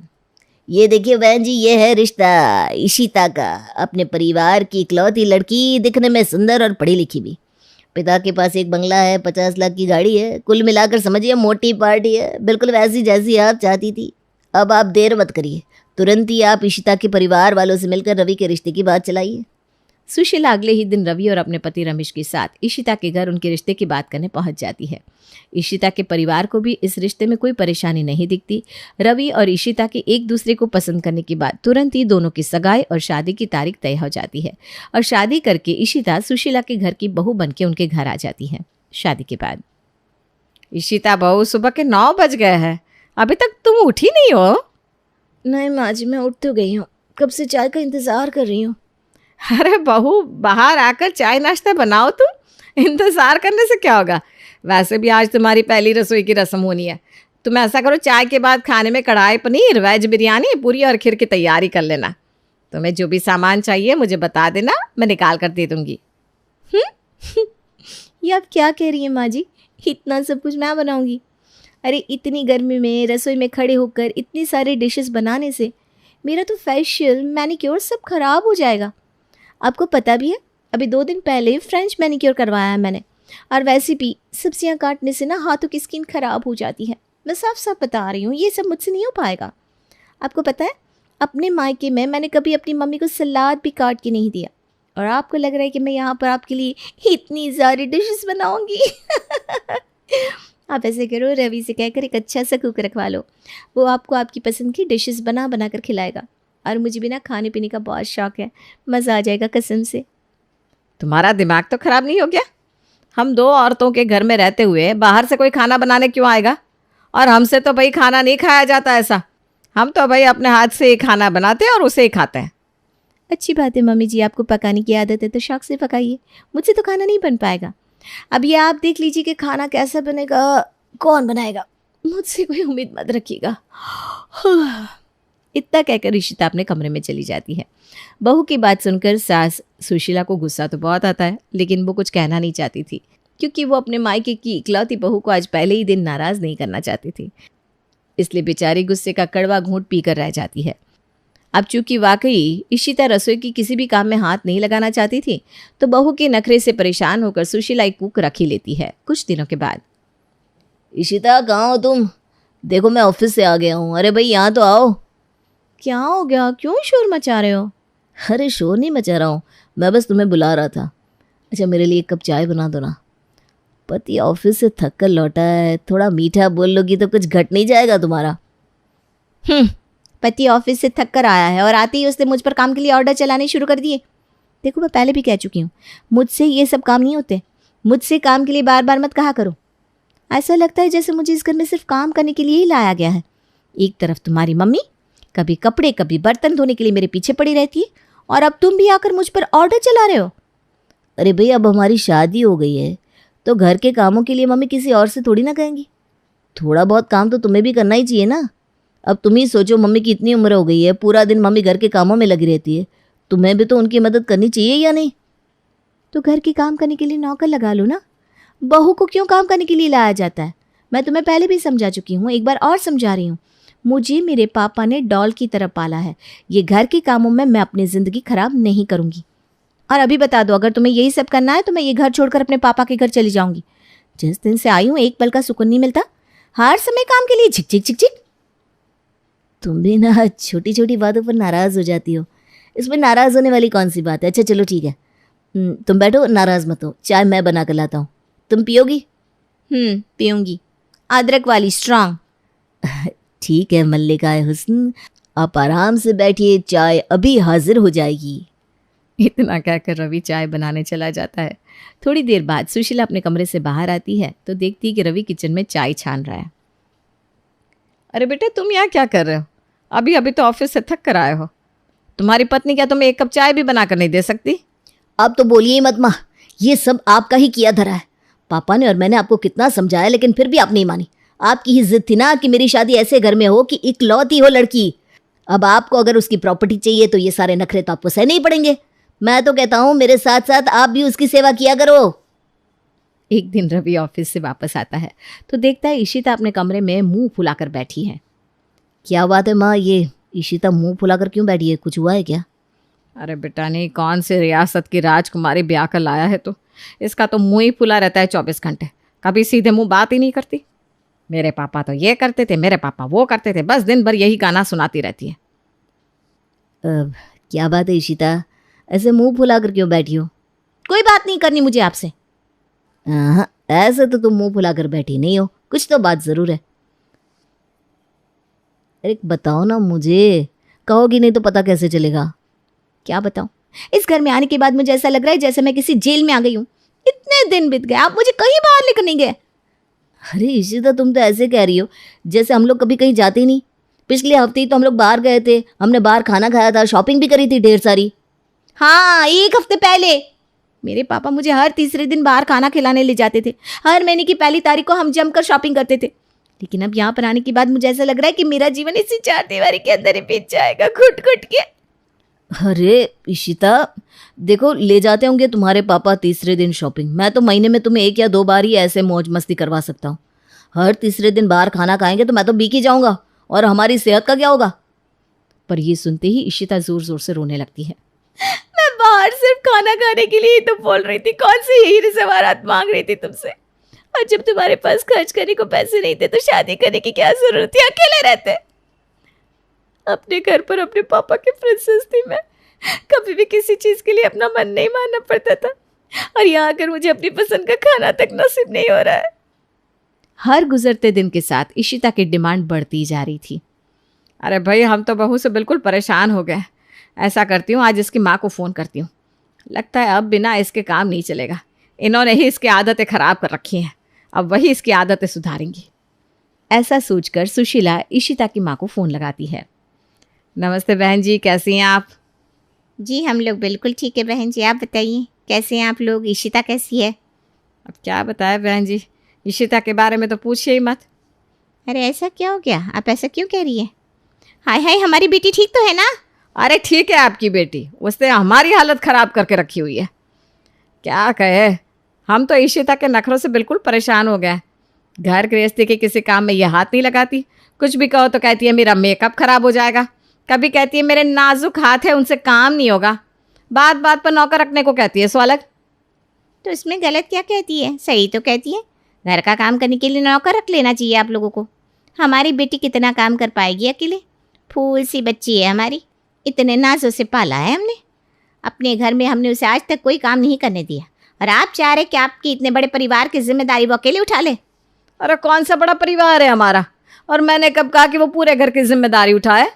S7: ये देखिए बहन जी, ये है रिश्ता इशिता का। अपने परिवार की इकलौती लड़की, दिखने में सुंदर और पढ़ी लिखी भी। पिता के पास एक बंगला है, 50 लाख की गाड़ी है, कुल मिलाकर समझिए मोटी पार्टी है, बिल्कुल वैसी जैसी आप चाहती थी। अब आप देर मत करिए, तुरंत ही आप इशिता के परिवार वालों से मिलकर रवि के रिश्ते की बात चलाइए।
S4: सुशीला अगले ही दिन रवि और अपने पति रमेश के साथ इशिता के घर उनके रिश्ते की बात करने पहुंच जाती है। इशिता के परिवार को भी इस रिश्ते में कोई परेशानी नहीं दिखती। रवि और इशिता के एक दूसरे को पसंद करने के बाद तुरंत ही दोनों की सगाई और शादी की तारीख तय हो जाती है और शादी करके इशिता सुशीला के घर की बहू बनके उनके घर आ जाती है। शादी के बाद
S3: इशिता बहू, सुबह के 9 बज गए हैं, अभी तक तुम उठी नहीं हो?
S5: नहीं माँ जी, मैं उठ तो गई हूँ, कब से चाय का इंतज़ार कर रही हूँ।
S3: अरे बहू, बाहर आकर चाय नाश्ता बनाओ तुम, इंतज़ार करने से क्या होगा। वैसे भी आज तुम्हारी पहली रसोई की रस्म होनी है। तुम ऐसा करो, चाय के बाद खाने में कढ़ाई पनीर, वेज बिरयानी, पूरी और खीर की तैयारी कर लेना। तुम्हें जो भी सामान चाहिए मुझे बता देना, मैं निकाल कर दे दूँगी।
S5: ये आप क्या कह रही हैं माँ जी, इतना सब कुछ मैं बनाऊंगी? अरे इतनी गर्मी में रसोई में खड़े होकर इतनी सारे डिशेस बनाने से मेरा तो फेशियल मैनिक्योर सब खराब हो जाएगा। आपको पता भी है, अभी 2 दिन पहले फ्रेंच मैनिक्योर करवाया है मैंने, और वैसे भी सब्जियां काटने से ना हाथों की स्किन खराब हो जाती है। मैं साफ साफ बता रही हूँ, ये सब मुझसे नहीं हो पाएगा। आपको पता है, अपने मायके में मैंने कभी अपनी मम्मी को सलाद भी काट के नहीं दिया, और आपको लग रहा है कि मैं यहाँ पर आपके लिए इतनी सारी डिशेस बनाऊंगी। आप ऐसे करो, रवि से कहकर एक अच्छा सा कुक रखवा लो, वो आपको आपकी पसंद की डिशेस बना बना कर खिलाएगा। और मुझे भी ना खाने पीने का बहुत शौक है, मज़ा आ जाएगा कसम से।
S3: तुम्हारा दिमाग तो खराब नहीं हो गया? हम 2 औरतों के घर में रहते हुए बाहर से कोई खाना बनाने क्यों आएगा? और हमसे तो भाई खाना नहीं खाया जाता ऐसा। हम तो भाई अपने हाथ से ही खाना बनाते हैं और उसे ही खाते हैं।
S5: अच्छी बात है मम्मी जी, आपको पकाने की आदत है तो शौक से पकाइए, मुझसे तो खाना नहीं बन पाएगा। अब ये आप देख लीजिए कि खाना कैसा बनेगा, कौन बनाएगा, मुझसे कोई उम्मीद मत रखिएगा।
S4: इतना कहकर इशिता अपने कमरे में चली जाती है। बहू की बात सुनकर सास सुशीला को गुस्सा तो बहुत आता है, लेकिन वो कुछ कहना नहीं चाहती थी, क्योंकि वो अपने मायके की इकलौती बहू को आज पहले ही दिन नाराज़ नहीं करना चाहती थी। इसलिए बेचारी गुस्से का कड़वा घूंट पीकर रह जाती है। अब चूंकि वाकई इशिता रसोई की किसी भी काम में हाथ नहीं लगाना चाहती थी, तो बहू के नखरे से परेशान होकर सुशीला एक कुक रख ही लेती है। कुछ दिनों के बाद,
S1: इशिता कहाँ हो तुम? देखो मैं ऑफिस से आ गया हूँ। अरे भाई यहाँ तो आओ।
S5: क्या हो गया, क्यों शोर मचा रहे हो?
S1: अरे शोर नहीं मचा रहा हूँ, मैं बस तुम्हें बुला रहा था। अच्छा मेरे लिए 1 कप चाय बना दो ना। पति ऑफिस से थक कर लौटा है, थोड़ा मीठा बोल लोगी तो कुछ घट नहीं जाएगा तुम्हारा।
S5: पति ऑफिस से थक कर आया है और आते ही उसने मुझ पर काम के लिए ऑर्डर चलाने शुरू कर दिए। देखो मैं पहले भी कह चुकी हूँ, मुझसे ये सब काम नहीं होते। मुझसे काम के लिए बार बार मत कहा करो। ऐसा लगता है जैसे मुझे इस घर में सिर्फ काम करने के लिए ही लाया गया है। एक तरफ तुम्हारी मम्मी कभी कपड़े कभी बर्तन धोने के लिए मेरे पीछे पड़ी रहती है, और अब तुम भी आकर मुझ पर ऑर्डर चला रहे हो।
S1: अरे भाई अब हमारी शादी हो गई है तो घर के कामों के लिए मम्मी किसी और से थोड़ी ना कहेंगी। थोड़ा बहुत काम तो तुम्हें भी करना ही चाहिए ना। अब तुम ही सोचो, मम्मी की इतनी उम्र हो गई है, पूरा दिन मम्मी घर के कामों में लगी रहती है, तुम्हें भी तो उनकी मदद करनी चाहिए या नहीं?
S5: तो घर के काम करने के लिए नौकर लगा लो ना। बहू को क्यों काम करने के लिए लाया जाता है? मैं तुम्हें पहले भी समझा चुकी हूँ, एक बार और समझा रही हूँ। मुझे मेरे पापा ने डॉल की तरह पाला है। ये घर के कामों में मैं अपनी ज़िंदगी खराब नहीं करूँगी। और अभी बता दो, अगर तुम्हें यही सब करना है तो मैं ये घर छोड़कर अपने पापा के घर चली जाऊँगी। जिस दिन से आई हूँ एक पल का सुकून नहीं मिलता, हर समय काम के लिए झिक झिक झिक झिक।
S1: तुम भी ना छोटी छोटी बातों पर नाराज़ हो जाती हो। इसमें नाराज़ होने वाली कौन सी बात है? अच्छा चलो ठीक है, तुम बैठो, नाराज़ मत हो। चाय मैं बना कर लाता हूँ, तुम पियोगी?
S5: पीऊँगी, अदरक वाली स्ट्रांग।
S1: ठीक है मल्लिकाए हुस्न, आप आराम से बैठिए, चाय अभी हाजिर हो जाएगी।
S4: इतना कहकर रवि चाय बनाने चला जाता है। थोड़ी देर बाद सुशीला अपने कमरे से बाहर आती है तो देखती है कि रवि किचन में चाय छान रहा है।
S3: अरे बेटे, तुम यहाँ क्या कर रहे हो? अभी अभी तो ऑफिस से थक कर आए हो। तुम्हारी पत्नी क्या तुम्हें 1 कप चाय भी बना कर नहीं दे सकती?
S1: अब तो बोलिए ही मत माँ, ये सब आपका ही किया धरा है। पापा ने और मैंने आपको कितना समझाया, लेकिन फिर भी आप नहीं मानी। आपकी ही जिद थी ना कि मेरी शादी ऐसे घर में हो कि इकलौती हो लड़की। अब आपको अगर उसकी प्रॉपर्टी चाहिए तो ये सारे नखरे तो आपको सहने ही पड़ेंगे। मैं तो कहता हूँ मेरे साथ साथ आप भी उसकी सेवा किया करो।
S4: एक दिन रवि ऑफिस से वापस आता है तो देखता है इशिता अपने कमरे में मुंह फुलाकर बैठी है।
S1: क्या बात है माँ, ये इशिता मुंह फुलाकर क्यों बैठी है? कुछ हुआ है क्या?
S3: अरे बेटा नहीं, कौन से रियासत की राजकुमारी ब्याह कर लाया है तो इसका तो मुंह ही फुला रहता है 24 घंटे। कभी सीधे मुंह बात ही नहीं करती। मेरे पापा तो ये करते थे, मेरे पापा वो करते थे, बस दिन भर यही गाना सुनाती रहती है।
S1: क्या बात है इशिता, ऐसे मुंह फुलाकर क्यों बैठी हो?
S5: कोई बात नहीं करनी मुझे आपसे।
S1: हाँ, ऐसे तो तुम मुंह फुलाकर बैठी नहीं हो, कुछ तो बात जरूर है। अरे बताओ ना मुझे, कहोगी नहीं तो पता कैसे चलेगा?
S5: क्या बताऊं? इस घर में आने के बाद मुझे ऐसा लग रहा है जैसे मैं किसी जेल में आ गई हूँ। इतने दिन बीत गए, आप मुझे कहीं बाहर लेकर नहीं गए।
S1: अरे इशिता, तुम तो ऐसे कह रही हो जैसे हम लोग कभी कहीं जाते ही नहीं। पिछले हफ्ते ही तो हम लोग बाहर गए थे, हमने बाहर खाना खाया था, शॉपिंग भी करी थी ढेर सारी।
S5: हाँ, 1 हफ्ते पहले मेरे पापा मुझे हर तीसरे दिन बाहर खाना खिलाने ले जाते थे। हर महीने की पहली तारीख को हम जमकर शॉपिंग करते थे। लेकिन अब यहाँ पर आने के बाद मुझे ऐसा लग रहा है कि मेरा जीवन इसी चार दीवारी के अंदर ही बीत जाएगा, घुट घुट के।
S1: अरे इशिता, देखो ले जाते होंगे तुम्हारे पापा तीसरे दिन शॉपिंग। मैं तो महीने में तुम्हें 1 या 2 बार ही ऐसे मौज मस्ती करवा सकता हूँ। हर तीसरे दिन बाहर खाना खाएंगे तो मैं तो बीक ही जाऊंगा, और हमारी सेहत का क्या होगा। पर ये सुनते ही इशिता जोर जोर से रोने लगती है।
S5: मैं बाहर सिर्फ खाना खाने के लिए ही तो बोल रही थी, कौन सी हीरे सवारात मांग रही थी तुमसे। और जब तुम्हारे पास खर्च करने को पैसे नहीं थे तो शादी करने की क्या जरूरत थी, अकेले रहते। अपने घर पर अपने पापा के प्रिंसेस थी मैं, कभी भी किसी चीज के लिए अपना मन नहीं मानना पड़ता था। और यहाँ आकर मुझे अपनी पसंद का खाना तक नसीब नहीं हो रहा है।
S4: हर गुजरते दिन के साथ इशिता की डिमांड बढ़ती जा रही थी।
S3: अरे भाई, हम तो बहू से बिल्कुल परेशान हो गए। ऐसा करती हूँ, आज इसकी माँ को फ़ोन करती हूँ। लगता है अब बिना इसके काम नहीं चलेगा। इन्होंने ही इसकी आदतें ख़राब कर रखी हैं, अब वही इसकी आदतें सुधारेंगी।
S4: ऐसा सोचकर सुशीला इशिता की माँ को फ़ोन लगाती है।
S3: नमस्ते बहन जी, कैसी हैं आप?
S5: जी हम लोग बिल्कुल ठीक है बहन जी, आप बताइए कैसे हैं आप लोग, इशिता कैसी है?
S3: अब क्या बताएं बहन जी, इशिता के बारे में तो पूछिए ही मत।
S5: अरे ऐसा क्या हो गया, आप ऐसा क्यों कह रही है? हाय हाय, हमारी बेटी ठीक तो है ना?
S3: अरे ठीक है आपकी बेटी, उसने हमारी हालत ख़राब करके रखी हुई है। क्या कहे, हम तो इशिता के नखरों से बिल्कुल परेशान हो गए। घर गृहस्थी के किसी काम में ये हाथ नहीं लगाती। कुछ भी कहो तो कहती है मेरा मेकअप ख़राब हो जाएगा, कभी कहती है मेरे नाजुक हाथ है उनसे काम नहीं होगा, बात बात पर नौकर रखने को कहती है। सो अलग।
S5: तो इसमें गलत क्या कहती है, सही तो कहती है। घर का काम करने के लिए नौकर रख लेना चाहिए आप लोगों को। हमारी बेटी कितना काम कर पाएगी अकेले? फूल सी बच्ची है हमारी, इतने नाजों से पाला है हमने। अपने घर में हमने उसे आज तक कोई काम नहीं करने दिया, और आप चाह रहे कि आपकी इतने बड़े परिवार की जिम्मेदारी वो अकेले उठा ले?
S3: अरे कौन सा बड़ा परिवार है हमारा, और मैंने कब कहा कि वो पूरे घर की जिम्मेदारी उठाए?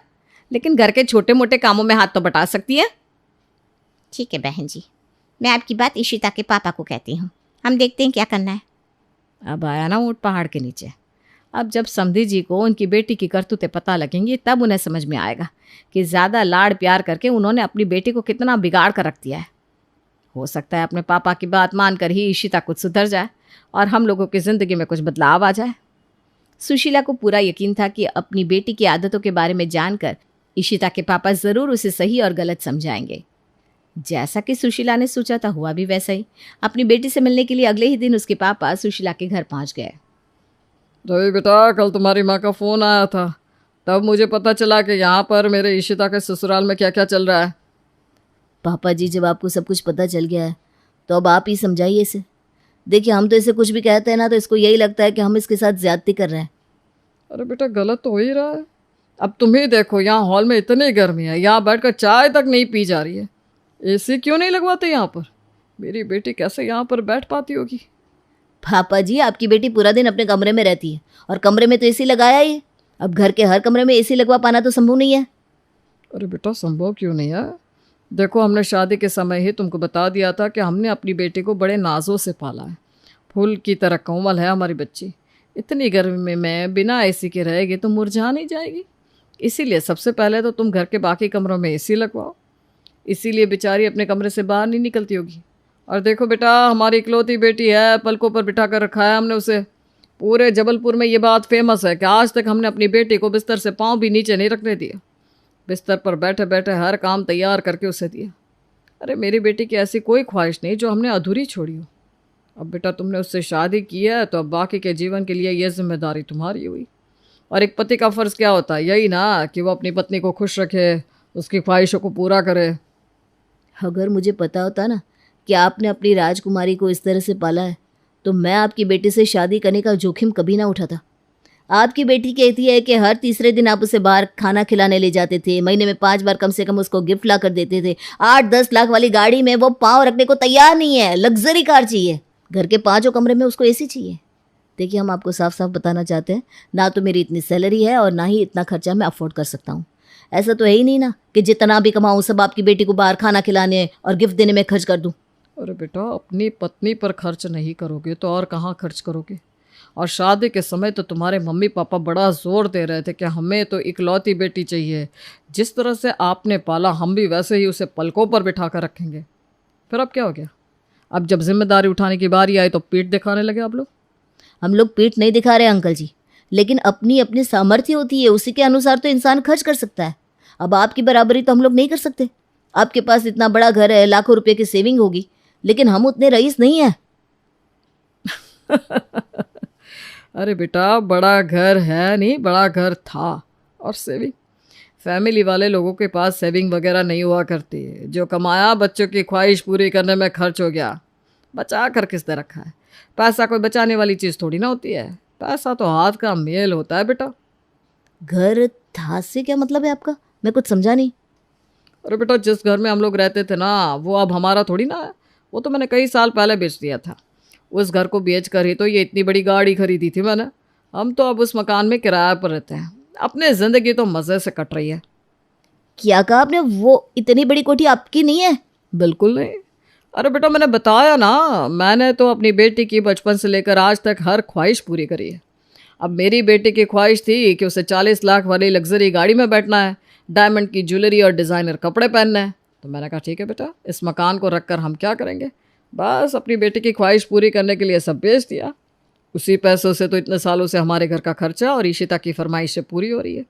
S3: लेकिन घर के छोटे मोटे कामों में हाथ तो बटा सकती है।
S5: ठीक है बहन जी, मैं आपकी बात इशिता के पापा को कहती हूँ, हम देखते हैं क्या करना है।
S3: अब आया ना ऊँट पहाड़ के नीचे। अब जब समधी जी को उनकी बेटी की करतूतें पता लगेंगी तब उन्हें समझ में आएगा कि ज़्यादा लाड़ प्यार करके उन्होंने अपनी बेटी को कितना बिगाड़ कर रख दिया है। हो सकता है अपने पापा की बात मानकर ही इशिता कुछ सुधर जाए और हम लोगों की ज़िंदगी में कुछ बदलाव आ जाए।
S4: सुशीला को पूरा यकीन था कि अपनी बेटी की आदतों के बारे में जानकर इशिता के पापा ज़रूर उसे सही और गलत समझाएंगे। जैसा कि सुशीला ने सोचा था हुआ भी वैसा ही। अपनी बेटी से मिलने के लिए अगले ही दिन उसके पापा सुशीला के घर पहुंच गए।
S6: रवि बेटा, कल तुम्हारी माँ का फ़ोन आया था, तब मुझे पता चला कि यहाँ पर मेरे इशिता के ससुराल में क्या क्या चल रहा है।
S1: पापा जी, जब आपको सब कुछ पता चल गया है तो अब आप ही समझाइए इसे। देखिए, हम तो इसे कुछ भी कहते हैं ना तो इसको यही लगता है कि हम इसके साथ ज्यादती कर रहे हैं।
S6: अरे बेटा, गलत तो हो ही रहा है। अब तुम ही देखो, यहाँ हॉल में इतनी गर्मी है, यहाँ बैठकर चाय तक नहीं पी जा रही है। एसी क्यों नहीं लगवाते यहाँ पर? मेरी बेटी कैसे यहाँ पर बैठ पाती होगी?
S1: पापा जी, आपकी बेटी पूरा दिन अपने कमरे में रहती है, और कमरे में तो एसी लगाया ही है। अब घर के हर कमरे में एसी लगवा पाना तो संभव नहीं है।
S6: अरे बेटा, संभव क्यों नहीं है? देखो, हमने शादी के समय ही तुमको बता दिया था कि हमने अपनी बेटी को बड़े नाजों से पाला है। फूल की तरह कोमल है हमारी बच्ची। इतनी गर्मी में बिना एसी के रहेगी तो मुरझा नहीं जाएगी। इसीलिए सबसे पहले तो तुम घर के बाकी कमरों में एसी लगवाओ। इसीलिए बेचारी अपने कमरे से बाहर नहीं निकलती होगी। और देखो बेटा, हमारी इकलौती बेटी है, पलकों पर बिठा कर रखा है हमने उसे। पूरे जबलपुर में ये बात फेमस है कि आज तक हमने अपनी बेटी को बिस्तर से पाँव भी नीचे नहीं रखने दिया। बिस्तर पर बैठे बैठे हर काम तैयार करके उसे दिया। अरे मेरी बेटी की ऐसी कोई ख्वाहिश नहीं जो हमने अधूरी छोड़ी हो। अब बेटा, तुमने उससे शादी की है तो अब बाकी के जीवन के लिए यह जिम्मेदारी तुम्हारी हुई। और एक पति का फ़र्ज़ क्या होता है? यही ना कि वो अपनी पत्नी को खुश रखे, उसकी ख्वाहिशों को पूरा करे।
S1: अगर मुझे पता होता ना कि आपने अपनी राजकुमारी को इस तरह से पाला है तो मैं आपकी बेटी से शादी करने का जोखिम कभी ना उठाता। आपकी बेटी कहती है कि हर तीसरे दिन आप उसे बाहर खाना खिलाने ले जाते थे, महीने में 5 बार कम से कम उसको गिफ्ट ला कर देते थे। 8-10 लाख वाली गाड़ी में वो पाँव रखने को तैयार नहीं है, लग्जरी कार चाहिए। घर के 5 कमरे में उसको एसी चाहिए। देखिए, हम आपको साफ साफ बताना चाहते हैं, ना तो मेरी इतनी सैलरी है और ना ही इतना खर्चा मैं अफोर्ड कर सकता हूँ। ऐसा तो है ही नहीं ना कि जितना भी कमाऊँ सब आपकी बेटी को बाहर खाना खिलाने और गिफ्ट देने में खर्च कर दूँ।
S6: अरे बेटा, अपनी पत्नी पर खर्च नहीं करोगे तो और कहाँ खर्च करोगे? और शादी के समय तो तुम्हारे मम्मी पापा बड़ा जोर दे रहे थे कि हमें तो इकलौती बेटी चाहिए, जिस तरह से आपने पाला हम भी वैसे ही उसे पलकों पर बिठा कर रखेंगे। फिर अब क्या हो गया? अब जब जिम्मेदारी उठाने की बारी आई तो पीठ दिखाने लगे आप लोग।
S1: हम लोग पीठ नहीं दिखा रहे अंकल जी, लेकिन अपनी अपनी सामर्थ्य होती है, उसी के अनुसार तो इंसान खर्च कर सकता है। अब आपकी बराबरी तो हम लोग नहीं कर सकते। आपके पास इतना बड़ा घर है, लाखों रुपए की सेविंग होगी, लेकिन हम उतने रईस नहीं हैं।
S6: अरे बेटा, बड़ा घर है नहीं, बड़ा घर था। और सेविंग, फैमिली वाले लोगों के पास सेविंग वगैरह नहीं हुआ करती है। जो कमाया बच्चों की ख्वाहिश पूरी करने में खर्च हो गया, बचा कर किसने रखा है? पैसा कोई बचाने वाली चीज़ थोड़ी ना होती है, पैसा तो हाथ का मेल होता है बेटा।
S1: घर था से क्या मतलब है आपका? मैं कुछ समझा नहीं।
S6: अरे बेटा, जिस घर में हम लोग रहते थे ना, वो अब हमारा थोड़ी ना है। वो तो मैंने कई साल पहले बेच दिया था। उस घर को बेच कर ही तो ये इतनी बड़ी गाड़ी खरीदी थी मैंने। हम तो अब उस मकान में किराए पर रहते हैं। अपने ज़िंदगी तो मज़े से कट रही है।
S1: क्या कहा आपने? वो इतनी बड़ी कोठी आपकी नहीं है?
S6: बिल्कुल नहीं। अरे बेटा, मैंने बताया ना, मैंने तो अपनी बेटी की बचपन से लेकर आज तक हर ख्वाहिश पूरी करी है। अब मेरी बेटी की ख्वाहिश थी कि उसे 40 लाख वाली लग्जरी गाड़ी में बैठना है, डायमंड की ज्वेलरी और डिज़ाइनर कपड़े पहनना है। तो मैंने कहा ठीक है बेटा, इस मकान को रख कर हम क्या करेंगे? बस अपनी बेटी की ख्वाहिश पूरी करने के लिए सब बेच दिया। उसी पैसों से तो इतने सालों से हमारे घर का खर्चा और ईशिता की फरमाइशें पूरी हो रही है।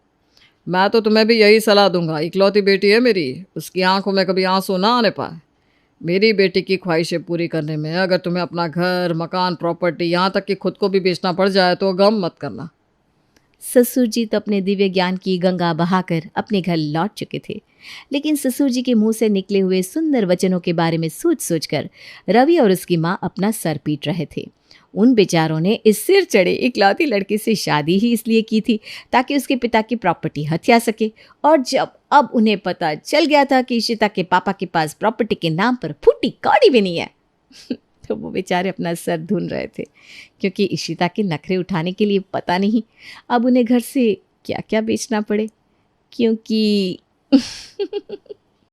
S6: मैं तो तुम्हें भी यही सलाह दूंगा, इकलौती बेटी है मेरी, उसकी आंखों में कभी आंसू ना आने पाए। मेरी बेटी की ख्वाहिशें पूरी करने में अगर तुम्हें अपना घर, मकान, प्रॉपर्टी, यहाँ तक कि खुद को भी बेचना पड़ जाए तो गम मत करना।
S4: ससुर जी तो अपने दिव्य ज्ञान की गंगा बहाकर अपने घर लौट चुके थे, लेकिन ससुर जी के मुंह से निकले हुए सुंदर वचनों के बारे में सोच सोचकर रवि और उसकी माँ अपना सर पीट रहे थे। उन बेचारों ने इस सिर चढ़े इकलौती लड़की से शादी ही इसलिए की थी ताकि उसके पिता की प्रॉपर्टी हथिया सके, और जब अब उन्हें पता चल गया था कि इशिता के पापा के पास प्रॉपर्टी के नाम पर फूटी कौड़ी भी नहीं है तो वो बेचारे अपना सर धुन रहे थे, क्योंकि इशिता के नखरे उठाने के लिए पता नहीं अब उन्हें घर से क्या क्या बेचना पड़े, क्योंकि